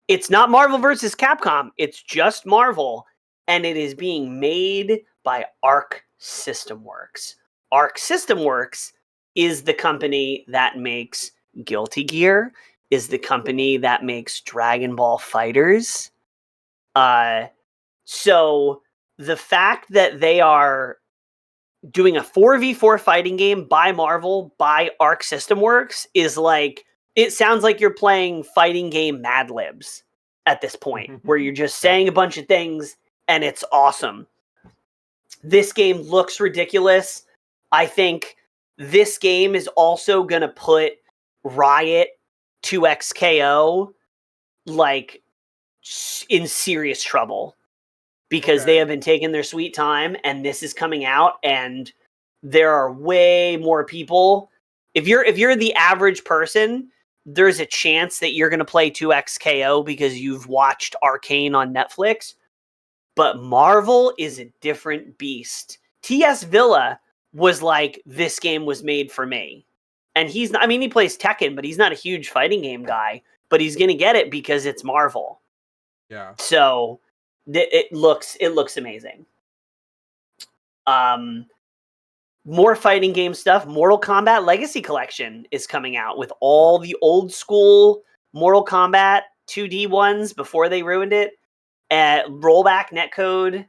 It's not Marvel vs. Capcom. It's just Marvel. And it is being made by Arc System Works. Arc System Works is the company that makes Guilty Gear, is the company that makes Dragon Ball FighterZ. So the fact that they are doing a 4v4 fighting game by Marvel, by Arc System Works, is like, it sounds like you're playing fighting game Mad Libs at this point, where you're just saying a bunch of things and it's awesome. This game looks ridiculous. I think this game is also going to put Riot 2XKO like in serious trouble because they have been taking their sweet time and this is coming out and there are way more people. If you're the average person, there's a chance that you're going to play 2XKO because you've watched Arcane on Netflix. But Marvel is a different beast. T.S. Villa was like, this game was made for me. And he plays Tekken, but he's not a huge fighting game guy. But he's going to get it because it's Marvel. Yeah. So it looks amazing. More fighting game stuff. Mortal Kombat Legacy Collection is coming out with all the old school Mortal Kombat 2D ones before they ruined it. Rollback netcode.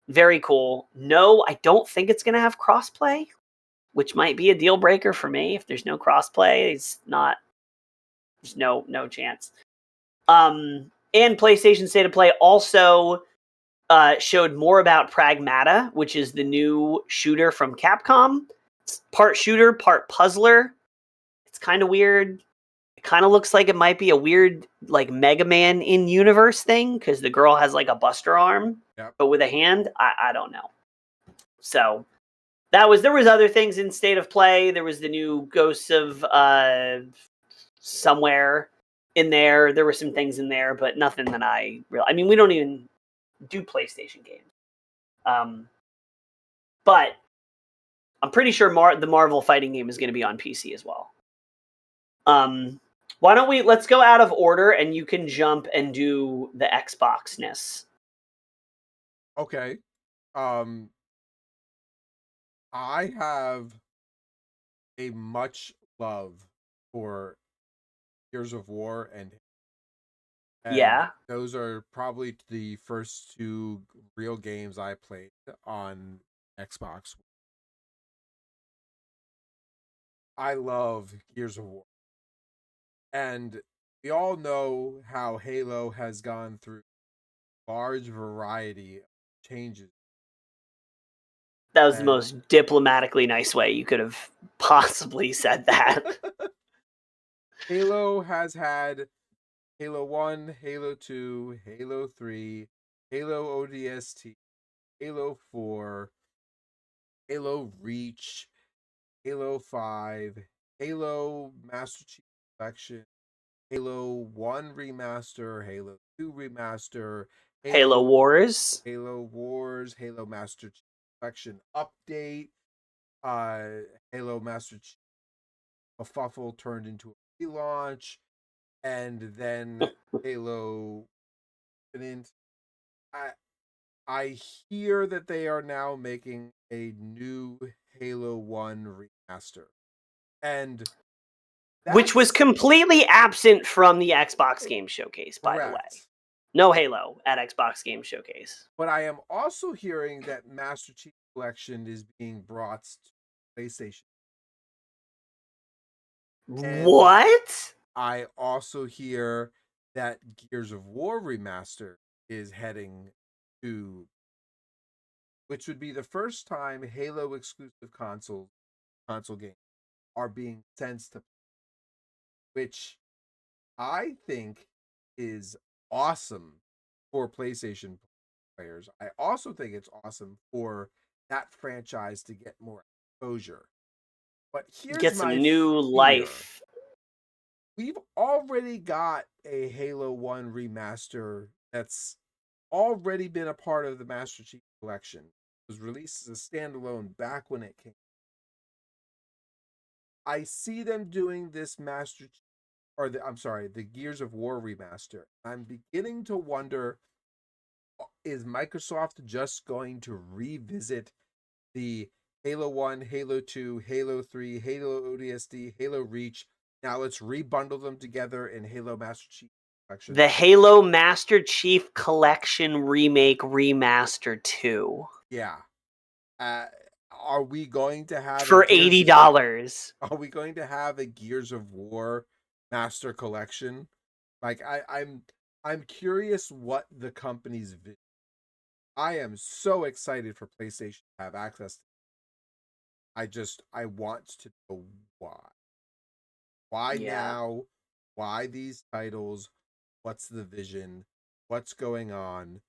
Very cool. No, I don't think it's going to have crossplay, which might be a deal breaker for me. If there's no crossplay, there's no chance. And PlayStation State of Play also showed more about Pragmata, which is the new shooter from Capcom. It's part shooter, part puzzler. It's kind of weird. It kind of looks like it might be a weird like Mega Man in universe thing because the girl has like a buster arm, but with a hand. I don't know. So there was other things in State of Play. There was the new Ghosts of Somewhere in there. There were some things in there, but nothing that I mean, we don't even do PlayStation games. But I'm pretty sure the Marvel fighting game is going to be on PC as well. Why don't let's go out of order and you can jump and do the Xbox-ness. Okay. I have a much love for Gears of War and yeah. Those are probably the first two real games I played on Xbox. I love Gears of War. And we all know how Halo has gone through a large variety of changes. That was the most diplomatically nice way you could have possibly said that. Halo has had Halo 1, Halo 2, Halo 3, Halo ODST, Halo 4, Halo Reach, Halo 5, Halo Master Chief Collection, Halo 1 Remaster, Halo 2 Remaster, Halo Wars, Halo Wars, Halo Master Chief Collection update. Halo Master Chief Kerfuffle turned into a relaunch, and then Halo Infinite. I I hear that they are now making a new Halo 1 remaster. And Which was that's completely absent from the Xbox Game Showcase, by the way. correct. No Halo at Xbox Game Showcase. But I am also hearing that Master Chief Collection is being brought to PlayStation. And What? I also hear that Gears of War remaster is heading to, which would be the first time Halo exclusive console games are being sent to, which I think is awesome for PlayStation players. I also think it's awesome for that franchise to get more exposure. But here's Get some my new fear. life. We've already got a Halo 1 remaster that's already been a part of the Master Chief Collection. It was released as a standalone back when it came. I see them doing this the Gears of War remaster. I'm beginning to wonder, is Microsoft just going to revisit the Halo 1, Halo 2, Halo 3, Halo ODST, Halo Reach? Now let's rebundle them together in Halo Master Chief Collection. The Halo Master Chief Collection Remake Remaster 2. Yeah. Uh, are we going to have a For Gears $80. are we going to have a Gears of War Master Collection? Like I'm curious what the company's vision. I am so excited for PlayStation to have access. I want to know why. Why Yeah. now? Why these titles? What's the vision? What's going on?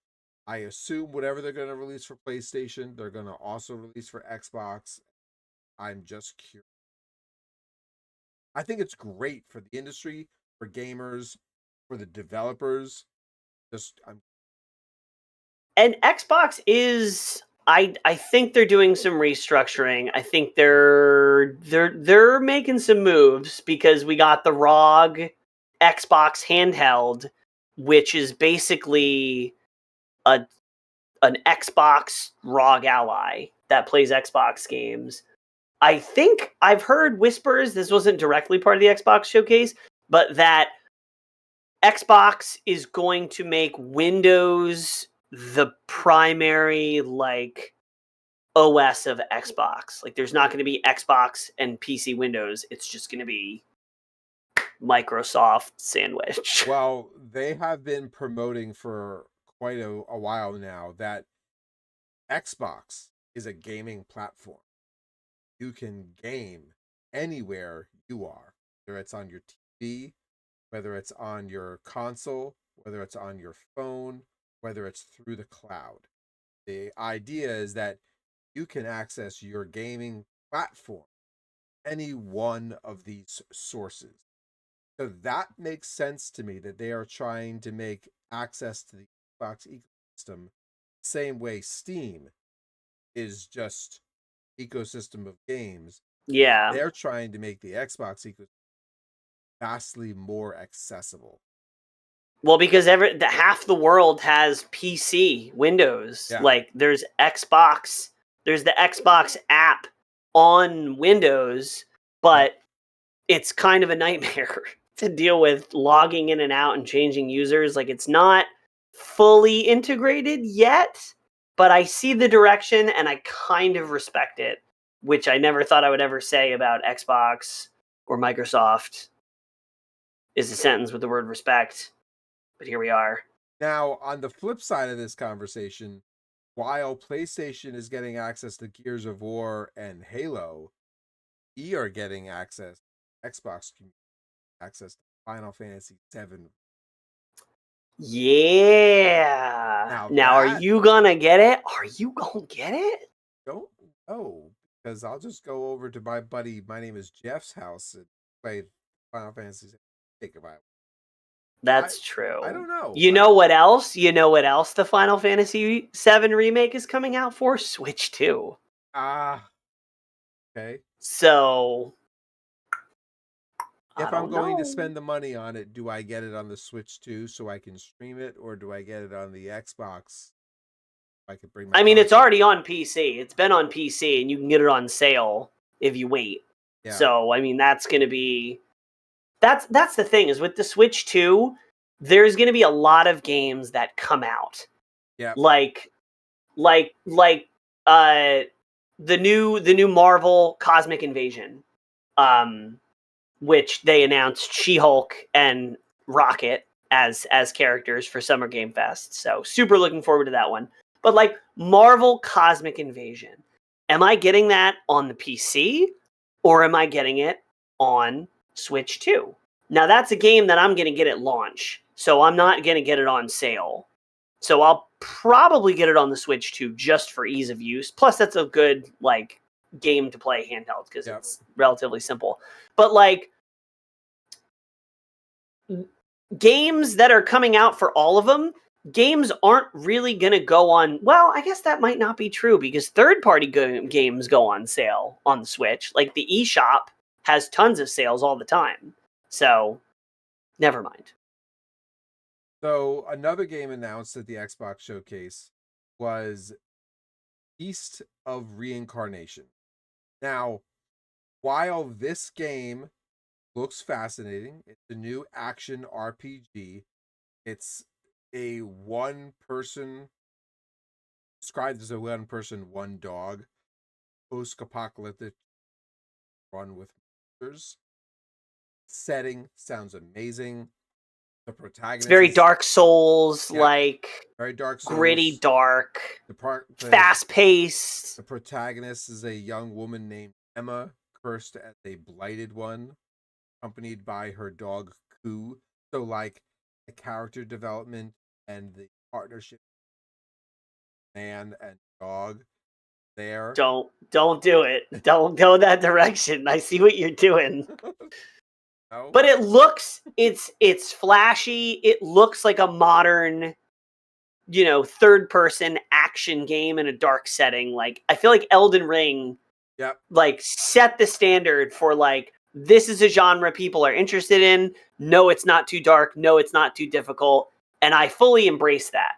I assume whatever they're going to release for PlayStation, they're going to also release for Xbox. I'm just curious. I think it's great for the industry, for gamers, for the developers. Just I'm And Xbox is I think they're doing some restructuring. I think they're making some moves because we got the ROG Xbox handheld, which is basically a an Xbox ROG ally that plays Xbox games. I think I've heard whispers, this wasn't directly part of the Xbox showcase, but that Xbox is going to make Windows the primary OS of Xbox. Like there's not going to be Xbox and PC Windows. It's just going to be Microsoft sandwich. well, they have been promoting for quite a while now that Xbox is a gaming platform. You can game anywhere you are, whether it's on your TV, whether it's on your console, whether it's on your phone, whether it's through the cloud. The idea is that you can access your gaming platform any one of these sources. So that makes sense to me that they are trying to make access to the Xbox ecosystem same way Steam is just ecosystem of games. Yeah. They're trying to make the Xbox ecosystem vastly more accessible. Well, because half the world has PC, Windows. Yeah. Like there's Xbox, there's the Xbox app on Windows, Yep. but it's kind of a nightmare to deal with logging in and out and changing users. Like it's not fully integrated yet, but I see the direction and I kind of respect it, which I never thought I would ever say about Xbox or Microsoft is a sentence with the word respect. But here we are. Now, on the flip side of this conversation, while PlayStation is getting access to Gears of War and Halo, we are getting Xbox access to Final Fantasy VII. Yeah. Now Now, are that you gonna get it? Are you gonna get it? don't know because I'll just go over to my buddy, my name is Jeff's house and play Final Fantasy VII. Think about it. That's I true. don't know. You know what else? You know what else the Final Fantasy VII Remake is coming out for? Switch 2. Okay. So, I If I'm don't going to know. spend the money on it, do I get it on the Switch too so I can stream it, or do I get it on the Xbox? I could bring my I mean, it's console. already on PC. It's been on PC, and you can get it on sale if you wait. Yeah. So, I mean, that's going to be that's the thing is with the Switch 2, there's going to be a lot of games that come out. Yep. Like uh the new Marvel Cosmic Invasion. Um which they announced She-Hulk and Rocket as characters for Summer Game Fest. So super looking forward to that one. But like Marvel Cosmic Invasion, am I getting that on the PC or am I getting it on Switch 2? Now that's a game that I'm going to get at launch. So I'm not going to get it on sale. So I'll probably get it on the Switch 2 just for ease of use. Plus that's a good like game to play handheld because Yep. it's relatively simple. But like games that are coming out for all of them, games aren't really going to go on. Well, I guess that might not be true because third-party games go on sale on the Switch. Like the eShop has tons of sales all the time. So, never mind. So another game announced at the Xbox showcase was Beast of Reincarnation. Now, while this game looks fascinating, it's a new action RPG. It's a one person, described as a one person, one dog, post apocalyptic run with monsters. Setting sounds amazing. The It's protagonist very is, Dark Souls yep, like, very Dark gritty, Souls. dark, The part fast paced. the protagonist is a young woman named Emma, cursed as a blighted one, accompanied by her dog Koo. So like the character development and the partnership man and dog there. Don't do it. Don't go that direction. I see what you're doing. No? But it's flashy. It looks like a modern, third person action game in a dark setting. Like I feel like Elden Ring Yep. like set the standard for like this is a genre people are interested in. No, it's not too dark. No, it's not too difficult. And I fully embrace that.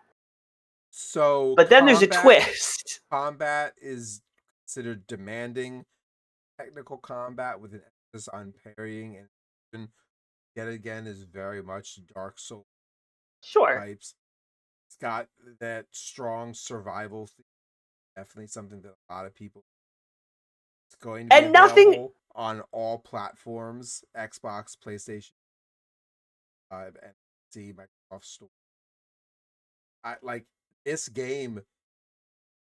So But then there's a twist. combat is considered demanding. Technical combat with an emphasis on parrying and yet again is very much Dark Souls Sure. types. It's got that strong survival theme. Definitely something that a lot of people. It's going to be And nothing available on all platforms: Xbox, PlayStation 5, and PC, Microsoft Store. I like this game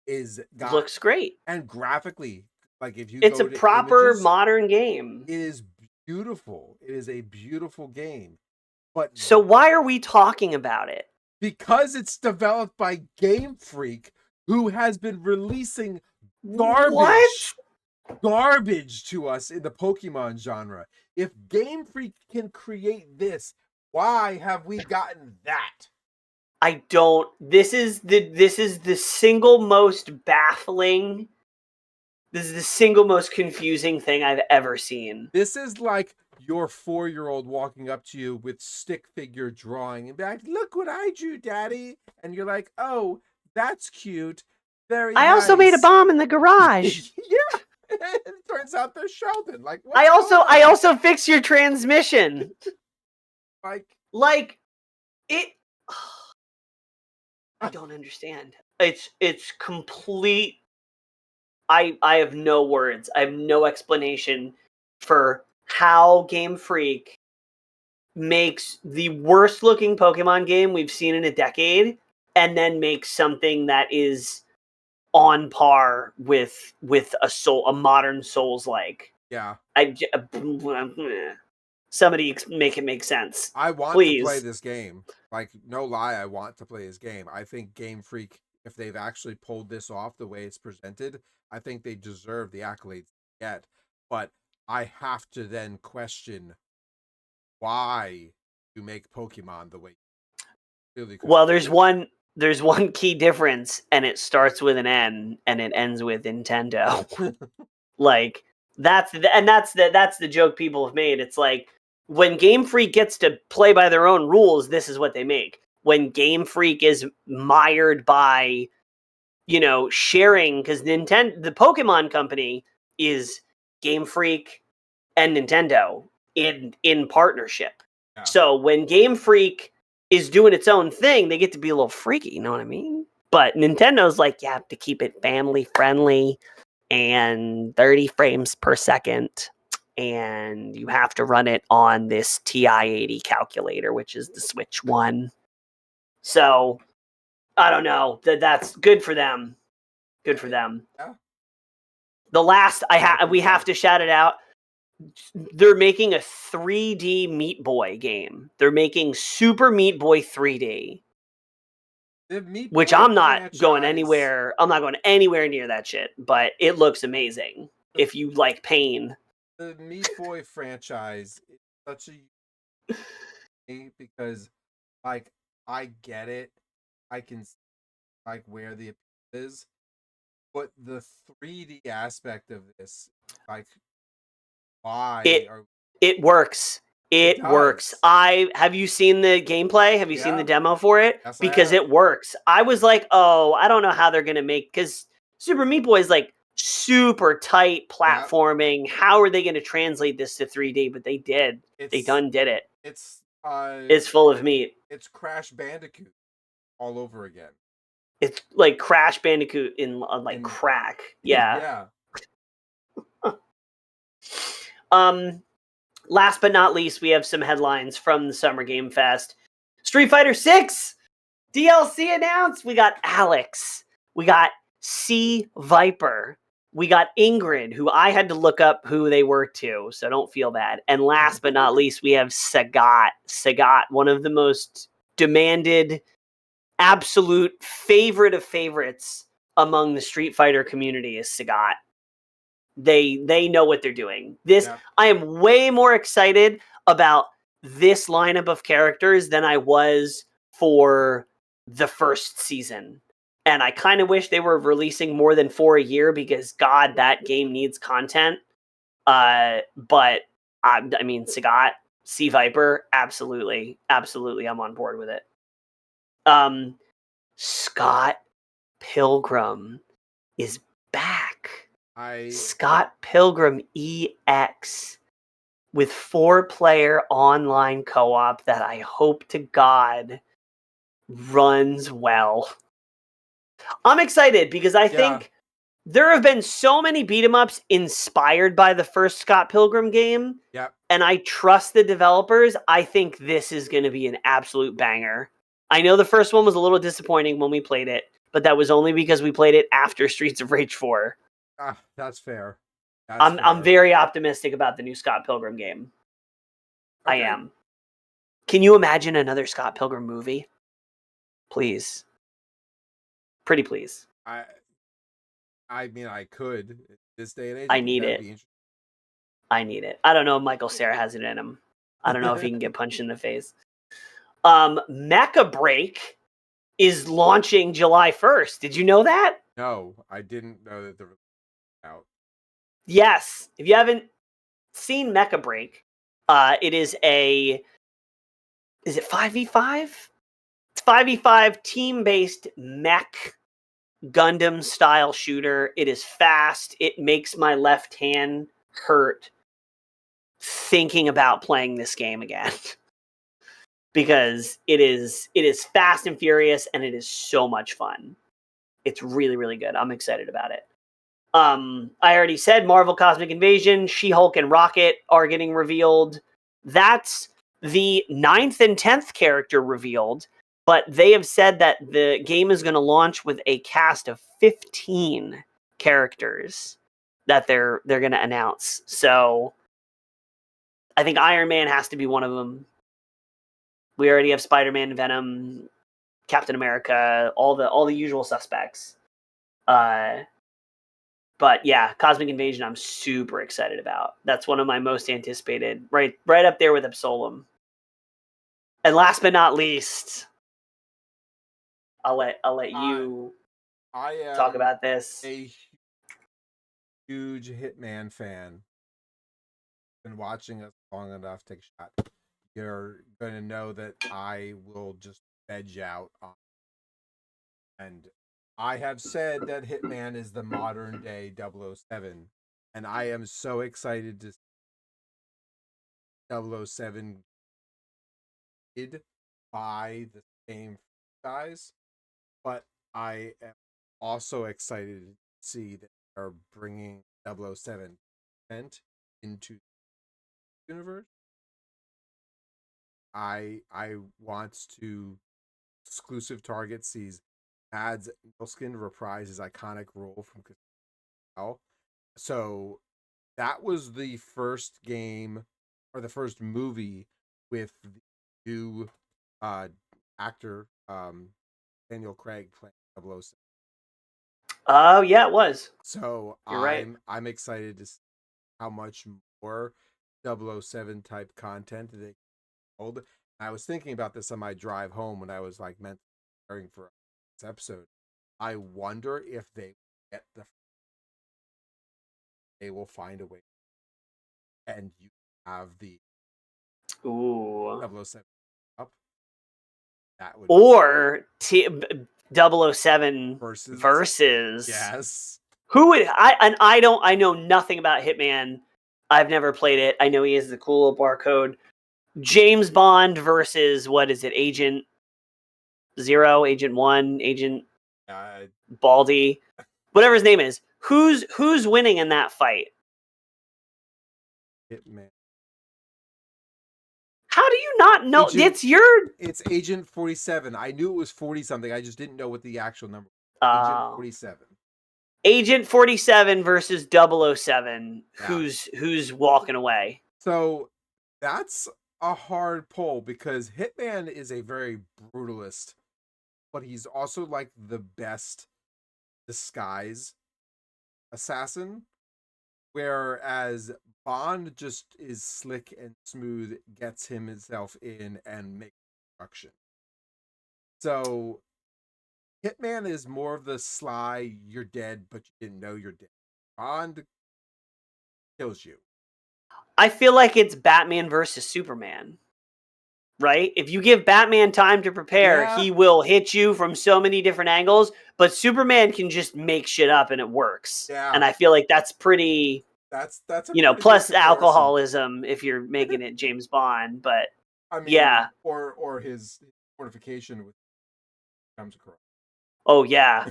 is got, looks great. and graphically, like if you It's a go to proper images, modern game. it is beautiful. It is a beautiful game. But So why are we talking about it? because it's developed by Game Freak, who has been releasing What? garbage to us in the Pokemon genre. If Game Freak can create this, why have we gotten that? I don't. This is the single most baffling. This is the single most confusing thing I've ever seen. This is like your 4-year-old walking up to you with stick figure drawing and be like, "Look what I drew, Daddy," and you're like, "Oh, that's cute, very I also made a nice." bomb in the garage. Yeah, it turns out they're Sheldon. Like, what's I also going I on? also fixed your transmission. Like, Like it I don't understand. It's complete. I have no words. I have no explanation for how Game Freak makes the worst looking Pokemon game we've seen in a decade and then makes something that is on par with a modern Souls like. yeah, Somebody make it make sense. I want to play Please. this game. Like, no lie, I want to play this game. I think Game Freak, if they've actually pulled this off the way it's presented, I think they deserve the accolades they get. But I have to then question why to make Pokemon the way you really could. Well, there's one key difference, and it starts with an N and it ends with Nintendo. Like that's the joke people have made. It's like when Game Freak gets to play by their own rules, this is what they make. When Game Freak is mired by, sharing, because the Pokemon Company is Game Freak and Nintendo in partnership. Yeah. So when Game Freak is doing its own thing, they get to be a little freaky, you know what I mean? But Nintendo's like, you have to keep it family friendly and 30 frames per second. And you have to run it on this TI-80 calculator, which is the Switch one. So I don't know. That's good for them. Good for them. Yeah. The last we have to shout it out. They're making a 3D Meat Boy game. They're making Super Meat Boy 3D. Which I'm not going anywhere. I'm not going anywhere near that shit, but it looks amazing if you like pain. The Meat Boy franchise is such a because like I get it. I can like where the appeal is, but the 3D aspect of this, like why it works. It works. Have you seen the gameplay? Have you seen the demo for it? Yes, because it works. I was like, oh, I don't know how they're gonna make, because Super Meat Boy is like super tight platforming. How are they gonna translate this to 3D? But they did. They did it. It's full of meat. It's Crash Bandicoot all over again. It's like Crash Bandicoot in crack. Yeah. Last but not least, we have some headlines from the Summer Game Fest. Street Fighter 6 DLC announced. We got Alex. We got C Viper. We got Ingrid, who I had to look up who they were too, so don't feel bad. And last but not least, we have Sagat. Sagat, one of the most demanded, absolute favorite of favorites among the Street Fighter community is Sagat. They know what they're doing. I am way more excited about this lineup of characters than I was for the first season. And I kind of wish they were releasing more than 4 a year, because God, that game needs content. But I mean, Sagat, Sea Viper, absolutely, I'm on board with it. Scott Pilgrim is back. Scott Pilgrim EX with 4-player online co-op that I hope to God runs well. I'm excited because I think there have been so many beat-em-ups inspired by the first Scott Pilgrim game. Yep. And I trust the developers. I think this is going to be an absolute banger. I know the first one was a little disappointing when we played it, but that was only because we played it after Streets of Rage 4. That's fair. I'm very optimistic about the new Scott Pilgrim game. Okay. I am. Can you imagine another Scott Pilgrim movie? Please. Pretty please. I mean, I could. This day and age, I need it. I need it. I don't know if Michael Cera has it in him. I don't know if he can get punched in the face. Mecha Break is launching July 1st. Did you know that? No, I didn't know that the out. Yes. If you haven't seen Mecha Break, it is it 5v5? It's 5v5 team-based mech Gundam style shooter. It is fast. It makes my left hand hurt thinking about playing this game again. Because it is fast and furious, and it is so much fun. It's really, really good. I'm excited about it. I already said Marvel Cosmic Invasion, She-Hulk, and Rocket are getting revealed. That's the 9th and 10th character revealed, but they have said that the game is going to launch with a cast of 15 characters that they're going to announce. So I think Iron Man has to be one of them. We already have Spider-Man, Venom, Captain America, all the usual suspects. But yeah, Cosmic Invasion I'm super excited about. That's one of my most anticipated, right up there with Absolem. And last but not least, I'll let you I talk am about this. a huge Hitman fan. Been watching us long enough. Take a shot. You're gonna know that I will just veg out on. And I have said that Hitman is the modern day 007, and I am so excited to see 007 did by the same franchise, but I am also excited to see that they're bringing 007 into the universe. I want to exclusive target sees Mads Mikkelsen reprise his iconic role from Casino. So that was the first game or the first movie with the new uh actor Daniel Craig playing 007. Oh yeah, it was. So You're right. I'm excited to see how much more 007 type content they hold. I was thinking about this on my drive home when I was like preparing for this episode. I wonder if they will find a way and you have the Ooh. 007 up. That would Or 007 versus versus yes. who would I know nothing about Hitman. I've never played it. I know he has the cool barcode. James Bond versus what is it? Agent 0, Agent 1, Agent Baldy, whatever his name is. Who's winning in that fight? Hitman. How do you not know? It's Agent 47. I knew it was 40 something. I just didn't know what the actual number was. Agent 47. Agent 47 versus 007. Yeah. Who's walking away? So that's a hard pull because Hitman is a very brutalist, but he's also like the best disguise assassin. Whereas Bond just is slick and smooth, gets himself in and makes destruction. So Hitman is more of the sly, you're dead, but you didn't know you're dead. Bond kills you. I feel like it's Batman versus Superman. Right? If you give Batman time to prepare, he will hit you from so many different angles, but Superman can just make shit up and it works. Yeah. And I feel like that's pretty That's a plus alcoholism if you're making it James Bond, but I mean, yeah. Or his fortification with comes across. Oh yeah.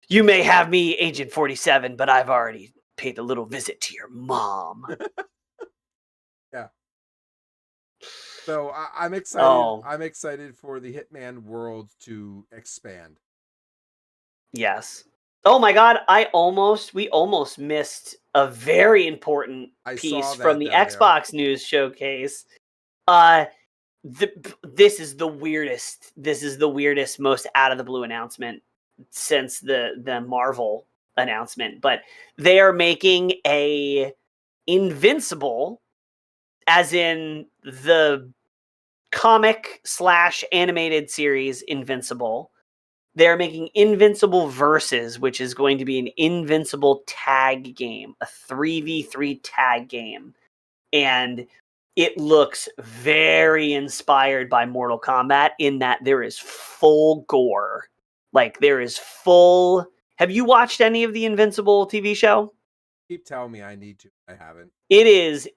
You may have me Agent 47, but I've already paid a little visit to your mom. Yeah. So I'm excited. Oh. I'm excited for the Hitman world to expand. Yes. Oh my god, we almost missed a very important piece from the Xbox news showcase. This is the weirdest. This is the weirdest, most out of the blue announcement since the Marvel announcement. But they are making a Invincible, as in the comic / animated series Invincible. They're making Invincible Versus, which is going to be an Invincible tag game, a 3v3 tag game. And it looks very inspired by Mortal Kombat in that there is full gore. Like there is full. Have you watched any of the Invincible TV show? Keep telling me I need to. I haven't. It is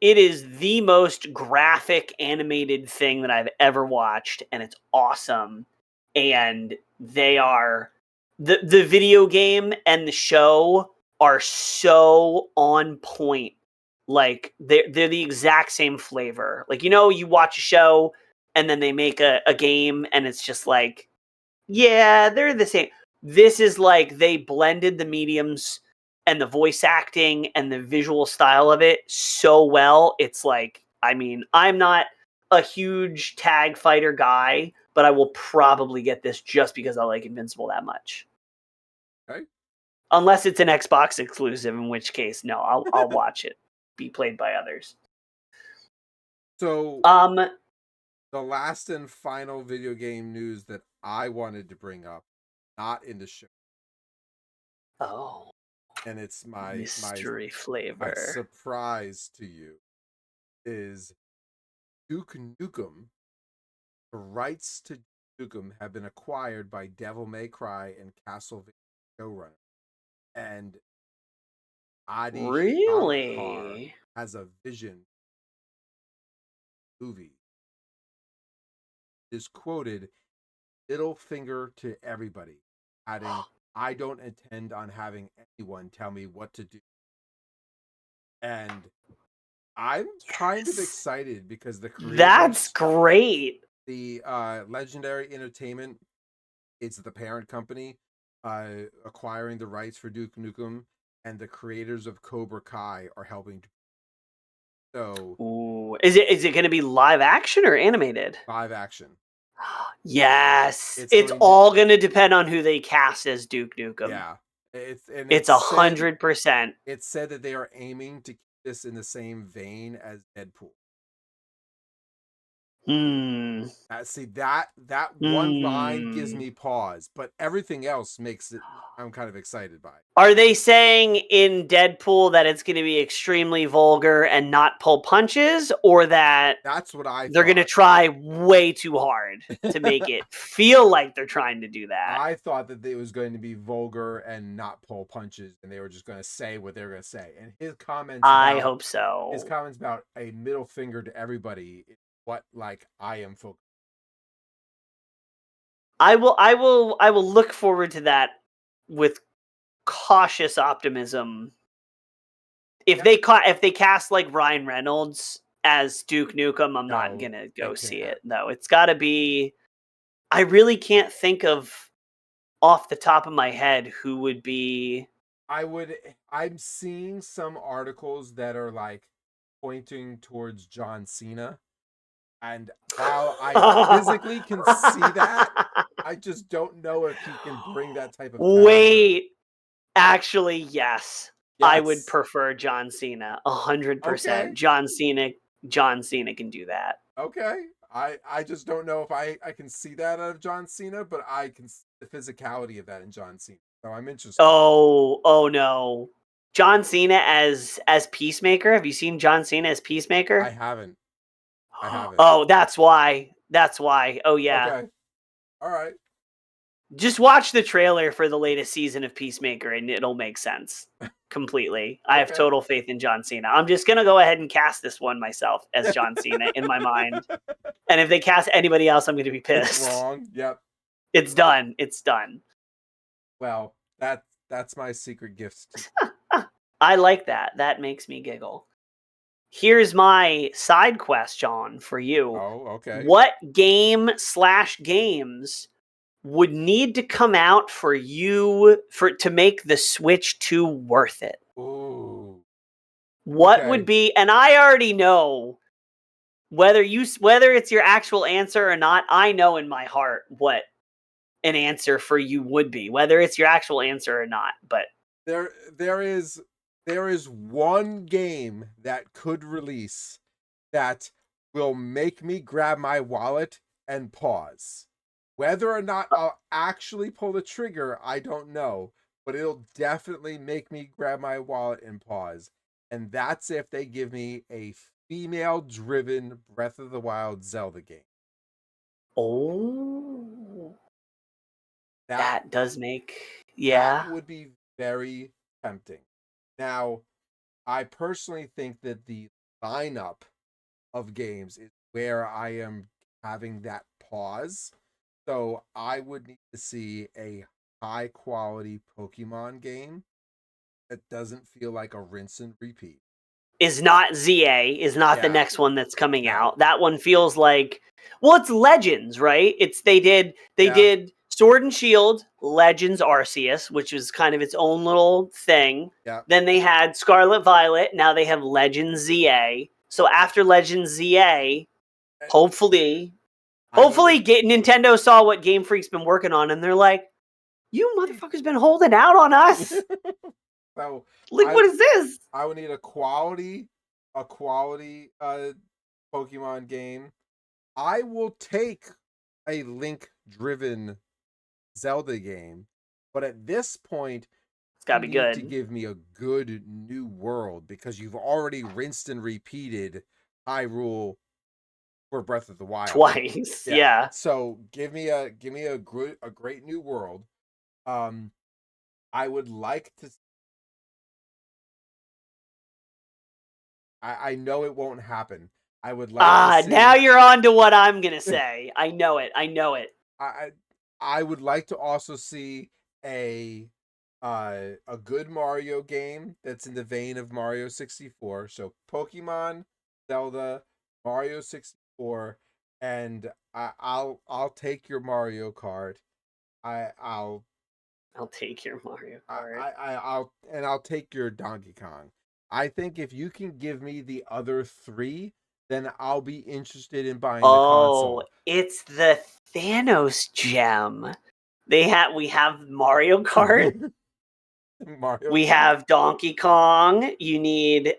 the most graphic animated thing that I've ever watched, and it's awesome. And they are the video game and the show are so on point. Like they're the exact same flavor. Like you watch a show and then they make a game and it's just like, yeah, they're the same. This is like they blended the mediums and the voice acting and the visual style of it so well. It's like, I mean, I'm not a huge tag fighter guy, but I will probably get this just because I like Invincible that much. Okay. Unless it's an Xbox exclusive, in which case, no, I'll watch it be played by others. So Um, the last and final video game news that I wanted to bring up, not in the show, oh, and it's mystery my flavor. surprise to you, is Duke Nukem. The rights to Duke Nukem have been acquired by Devil May Cry and Castlevania showrunner, and Adi Shankar Really? has a vision movie. Is quoted middle finger to everybody, adding, I don't intend on having anyone tell me what to do. And I'm kind of Yes. excited because the That's creators, great. the Legendary Entertainment, it's the parent company acquiring the rights for Duke Nukem, and the creators of Cobra Kai are helping to. So, Ooh, is it going to be live action or animated? live action. Yes, It's it's going to, all going to depend on who they cast as Duke Nukem. yeah. It's 100%. It said that they are aiming to keep this in the same vein as Deadpool. Hmm. See that one line gives Hmm. me pause, but everything else makes it. I'm kind of excited by it. Are they saying in Deadpool that it's going to be extremely vulgar and not pull punches, or that That's what I they're going to thought. try way too hard to make it feel like they're trying to do that? I thought that it was going to be vulgar and not pull punches, and they were just going to say what they were going to say. And I hope so. his comments about a middle finger to everybody, is what like I am focused. I will look forward to that with cautious optimism. Yeah, If they cast like Ryan Reynolds as Duke Nukem, I'm not no, gonna they go see can't. it though. It's got to be. I really can't think of off the top of my head who would be. I would. I'm seeing some articles that are like pointing towards John Cena. And while I physically can see that, I just don't know if he can bring that type of character. Wait, actually, yes, I would Yes. prefer John Cena 100%. Okay. John Cena can do that. Okay. I just don't know if I can see that out of John Cena, but I can see the physicality of that in John Cena. So I'm interested. Oh no, John Cena as Peacemaker. Have you seen John Cena as I Peacemaker? haven't. I haven't. Oh, that's why. That's why. Oh yeah. Okay. All right. Just watch the trailer for the latest season of Peacemaker and it'll make sense completely. I have Okay. total faith in John Cena. I'm just going to go ahead and cast this one myself as John Cena in my mind. And if they cast anybody else, I'm going to be It's pissed. wrong. Yep. It's done. It's done. Well, that's my secret gift to. I like that. That makes me giggle. Here's my side quest, John, for you. Oh, okay. What game/games would need to come out for you for to make the Switch 2 worth it? Ooh. What would Okay. be, and I already know whether it's your actual answer or not, I know in my heart what an answer for you would be, whether it's your actual answer or not. But there there is there is one game that could release that will make me grab my wallet and pause. Whether or not I'll actually pull the trigger, I don't know, but it'll definitely make me grab my wallet and pause. And that's if they give me a female driven Breath of the Wild Zelda game. oh, That that does make, that yeah. would be very tempting. Now, I personally think that the lineup of games is where I am having that pause. So I would need to see a high quality Pokemon game that doesn't feel like a rinse and repeat. Is not ZA, is not the Yeah, next one that's coming no. out. That one feels like, well, it's Legends, right? It's they Yeah, did Sword and Shield, Legends Arceus, which is kind of its own little thing. yeah. Then they had Scarlet Violet, now they have Legends ZA. So after Legends ZA, Eh, hopefully I need a Nintendo saw what Game Freak's been working on and they're like, "You motherfuckers been holding out on us. so Like I what is this?" I would need a quality Pokemon game. I will take a Link-driven Zelda game, but at this point, It's got you to be need to good. give me a good new world because you've already rinsed and repeated Hyrule for Breath of the Wild. Twice. Yeah. Yeah. So give me a great new world. Um, I would like to. I know it won't happen. I would like to Now see. you're on to what I'm going to say. I know it. I know it. I I would like to also see a a good Mario game that's in the vein of Mario 64. So Pokemon, Zelda, Mario 64, and I'll take your Mario Kart. I I'll I'll take your Mario Kart. I'll take your Donkey Kong. I think if you can give me the other three, then I'll be interested in buying the Oh, console. it's the Thanos gem. We have Mario Kart. Mario We Kart, have Donkey Kong. You need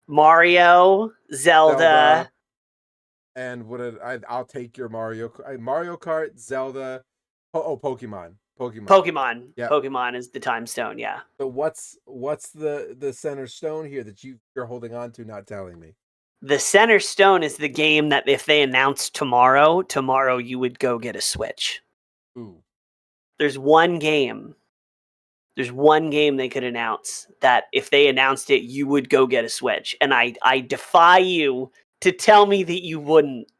Mario, Zelda. Zelda, and I'll take your Mario Kart, Zelda. Pokemon. Pokemon. Yep. Pokemon is the time stone, yeah. So what's the center stone here that you're holding on to, not telling me? The center stone is the game that if they announced tomorrow you would go get a Switch. Ooh. There's one game. There's one game they could announce that if they announced it, you would go get a Switch. And I defy you to tell me that you wouldn't.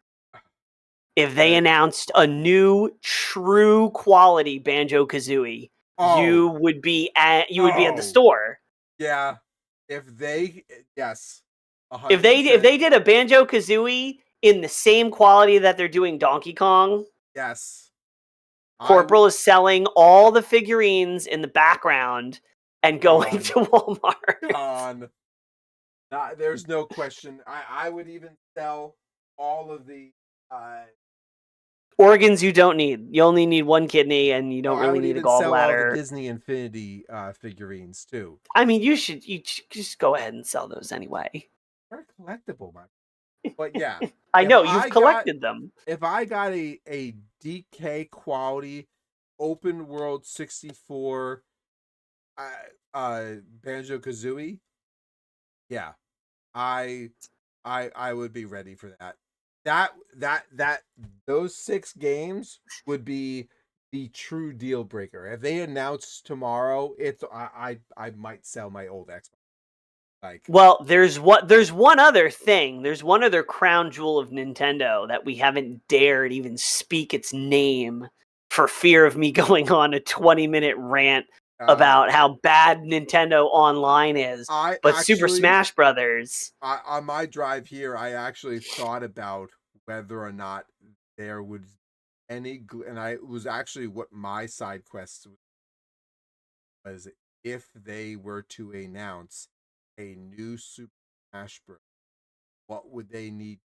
If they Okay. announced a new true quality Banjo-Kazooie, you Oh, would be at the oh, store. yeah. If they, yes, If 100%, they did a Banjo-Kazooie in the same quality that they're doing Donkey Kong, yes. I Corporal is selling all the figurines in the background and going gone, to Walmart. gone. There's no question. I would even sell all of the. Uh, Organs you don't need. You only need one kidney and you oh, don't I really would need a even sell all the gallbladder. Disney Infinity figurines too. I mean, you should just go ahead and sell those anyway. They're collectible, man. But yeah, I if know, you've I got collected them. if I got a DK quality open world 64 Banjo Kazooie, yeah, I I would be ready for that. That those 6 games would be the true deal breaker. If they announce tomorrow, I might sell my old Xbox. Like, Well, there's one other thing. There's one other crown jewel of Nintendo that we haven't dared even speak its name for fear of me going on a 20-minute rant uh, about how bad Nintendo Online is. I But Super actually Smash Brothers. on my drive here, I actually thought about whether or not there would and I it was actually what my side quest was if they were to announce a new Super Smash Bros. What would they need?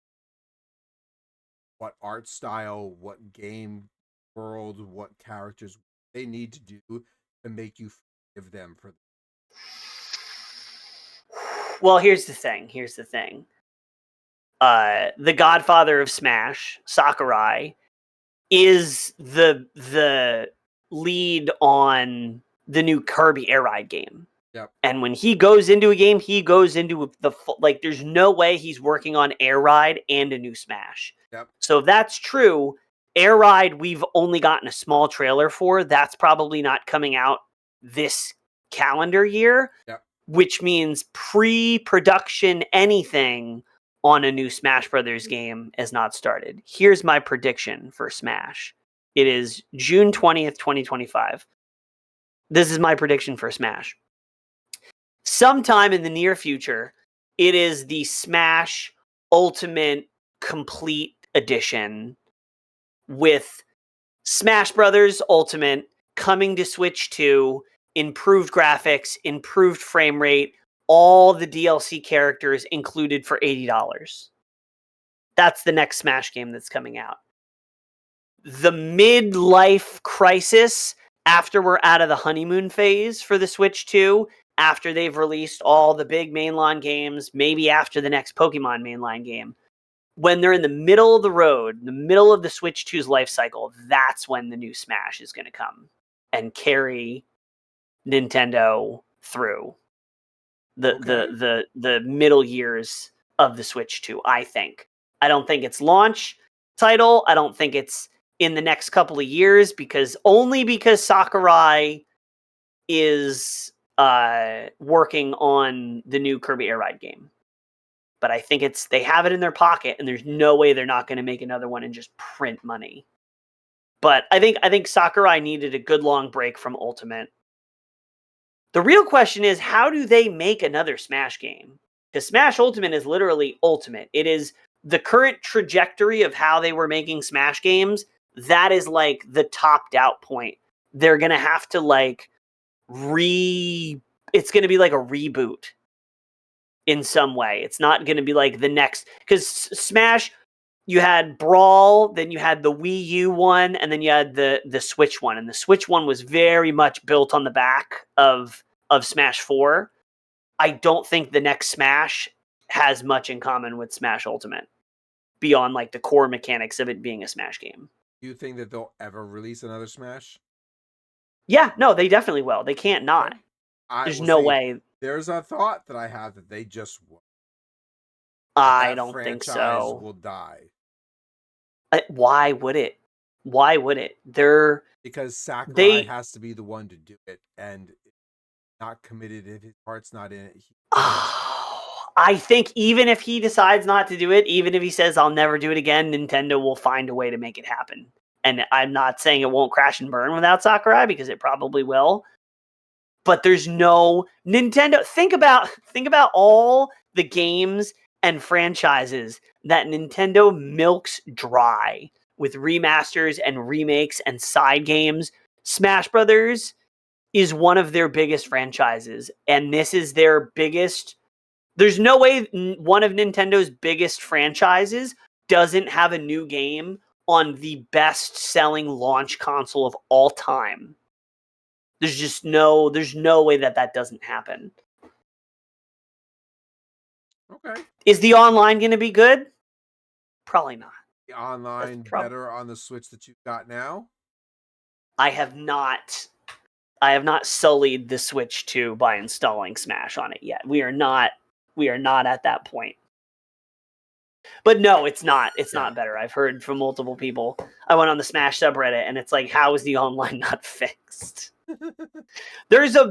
What art style? What game world? What characters they need to do to make you forgive them for? Well, here's the thing. Here's the thing. The Godfather of Smash, Sakurai, is the lead on the new Kirby Air Ride game. Yep. And when he goes into a game, he goes into like. There's no way he's working on Air Ride and a new Smash. Yep. So if that's true, Air Ride we've only gotten a small trailer for. That's probably not coming out this calendar year. Yep. Which means pre-production anything on a new Smash Brothers game has not started. Here's my prediction for Smash. It is June 20th, 2025. This is my prediction for Smash. Sometime in the near future, it is the Smash Ultimate Complete Edition with Smash Brothers Ultimate coming to Switch 2, improved graphics, improved frame rate, all the DLC characters included for $80. That's the next Smash game that's coming out. The midlife crisis after we're out of the honeymoon phase for the Switch 2, after they've released all the big mainline games, maybe after the next Pokemon mainline game. when they're in the middle of the road, the middle of the Switch 2's life cycle, that's when the new Smash is going to come and carry Nintendo through the middle years of the Switch 2, I think. I don't think it's launch title. I don't think it's in the next couple of years because Sakurai is working on the new Kirby Air Ride game. But I think they have it in their pocket, and there's no way they're not going to make another one and just print money. But I think Sakurai needed a good long break from Ultimate. The real question is, how do they make another Smash game? Because Smash Ultimate is literally Ultimate. It is the current trajectory of how they were making Smash games. That is like the topped out point. They're going to have to like it's going to be like a reboot in some way. It's not going to be like the next, because Smash, you had Brawl, then you had the Wii U one, and then you had the Switch one. And the Switch one was very much built on the back of Smash 4. I don't think the next Smash has much in common with Smash Ultimate beyond like the core mechanics of it being a Smash game. Do you think that they'll ever release another Smash? Yeah, no, they definitely will. They can't not. Okay. There's no way. There's a thought that I have that they just won't. I don't think so. Will die. Why would it? Why would it? Because Sakurai has to be the one to do it, and not committed if his heart's not in it. I think even if he decides not to do it, even if he says I'll never do it again, Nintendo will find a way to make it happen. And I'm not saying it won't crash and burn without Sakurai, because it probably will. But there's no Nintendo. Think about all the games and franchises that Nintendo milks dry with remasters and remakes and side games. Smash Brothers is one of their biggest franchises, and this is their biggest. There's no way one of Nintendo's biggest franchises doesn't have a new game on the best-selling launch console of all time. There's no way that doesn't happen. Okay. Is the online going to be good? Probably not. The online better on the Switch that you've got now? I have not sullied the Switch 2 by installing Smash on it yet. We are not at that point. But no, it's not. It's not better. I've heard from multiple people. I went on the Smash subreddit, and it's like, how is the online not fixed? There's a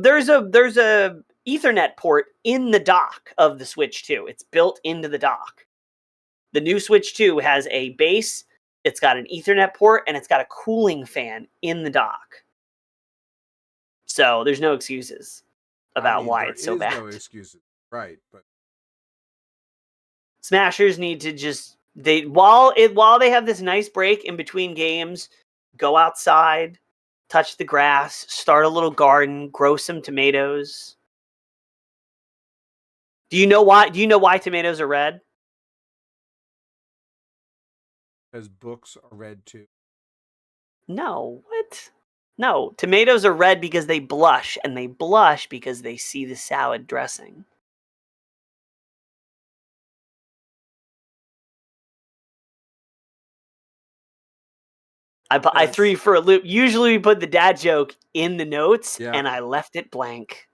Ethernet port in the dock of the Switch 2. It's built into the dock. The new Switch 2 has a base, it's got an Ethernet port, and it's got a cooling fan in the dock. So there's no excuses about why it's so bad. There is no excuses, right? But Smashers need to just while they have this nice break in between games, go outside, touch the grass, start a little garden, grow some tomatoes. Do you know why tomatoes are red? Because books are red too. No, what? No, tomatoes are red because they blush, and they blush because they see the salad dressing. I threw you for a loop. Usually we put the dad joke in the notes, and I left it blank.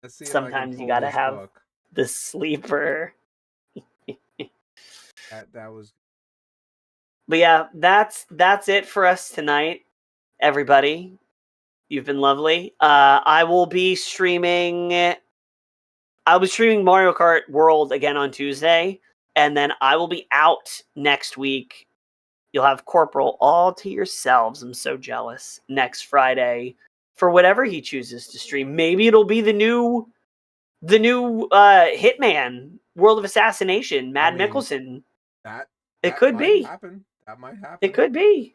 Sometimes you gotta have the sleeper. That was. But yeah, that's it for us tonight, everybody. You've been lovely. I'll be streaming Mario Kart World again on Tuesday, and then I will be out next week. You'll have Corporal all to yourselves. I'm so jealous. Next Friday for whatever he chooses to stream. Maybe it'll be the new Hitman World of Assassination, Matt Mickelson. It could be. That might happen. It could be.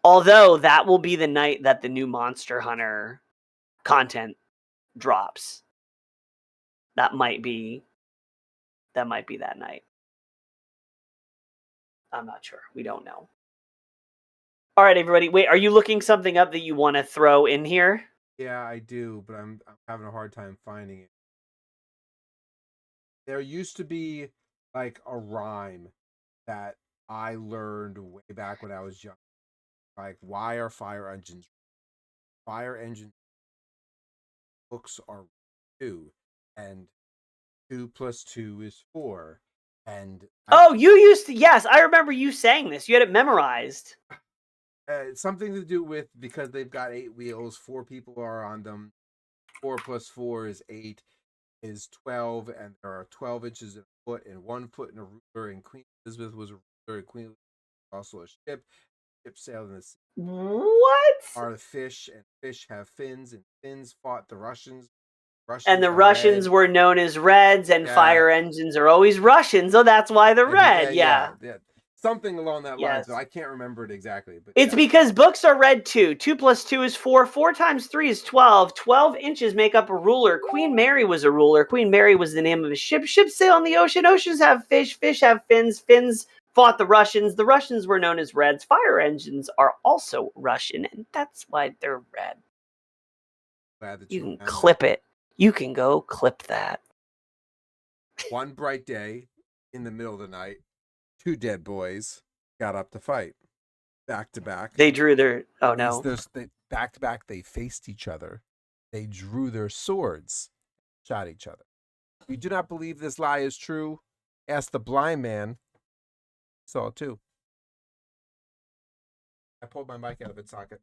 Although that will be the night that the new Monster Hunter content drops. That might be that night. I'm not sure. We don't know. All right, everybody. Wait, are you looking something up that you want to throw in here? Yeah, I do, but I'm having a hard time finding it. there used to be like a rhyme that I learned way back when I was young. Like, why are fire engines? Fire engine books are two, and 2 + 2 is 4. And Oh, you used to, yes, I remember you saying this. You had it memorized. something to do with because they've got 8 wheels, 4 people are on them. 4 + 4 is 8, is 12, and there are 12 inches in a foot and 1 foot in a ruler. And Queen Elizabeth was a ruler, and Queen Elizabeth was also a ship. Ship sailed in the sea. What? Are the fish, and fish have fins, and fins fought the Russians. And Russians the are Russians red. were known as Reds, and Yeah, fire engines are always Russian, so that's why they're yeah, red. yeah, Yeah. yeah. Something along that lines, but Yes. I can't remember it exactly. But It's yeah, because books are red too. 2 + 2 is 4. 4 times 3 is 12. 12 inches make up a ruler. Queen Mary was a ruler. Queen Mary was the name of a ship. Ships sail on the ocean. Oceans have fish. Fish have fins. Fins fought the Russians. The Russians were known as Reds. Fire engines are also Russian, and that's why they're red. glad that You you can remember. clip it. You can go clip that. One bright day in the middle of the night, two dead boys got up to fight back to back. They drew their. Oh These no. those they, back to back. They faced each other. They drew their swords, shot each other. If you do not believe this lie is true, ask the blind man. He saw it too. I pulled my mic out of its socket.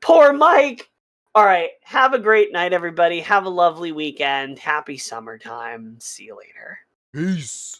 Poor Mike. All right. Have a great night, everybody. Have a lovely weekend. Happy summertime. See you later. Peace.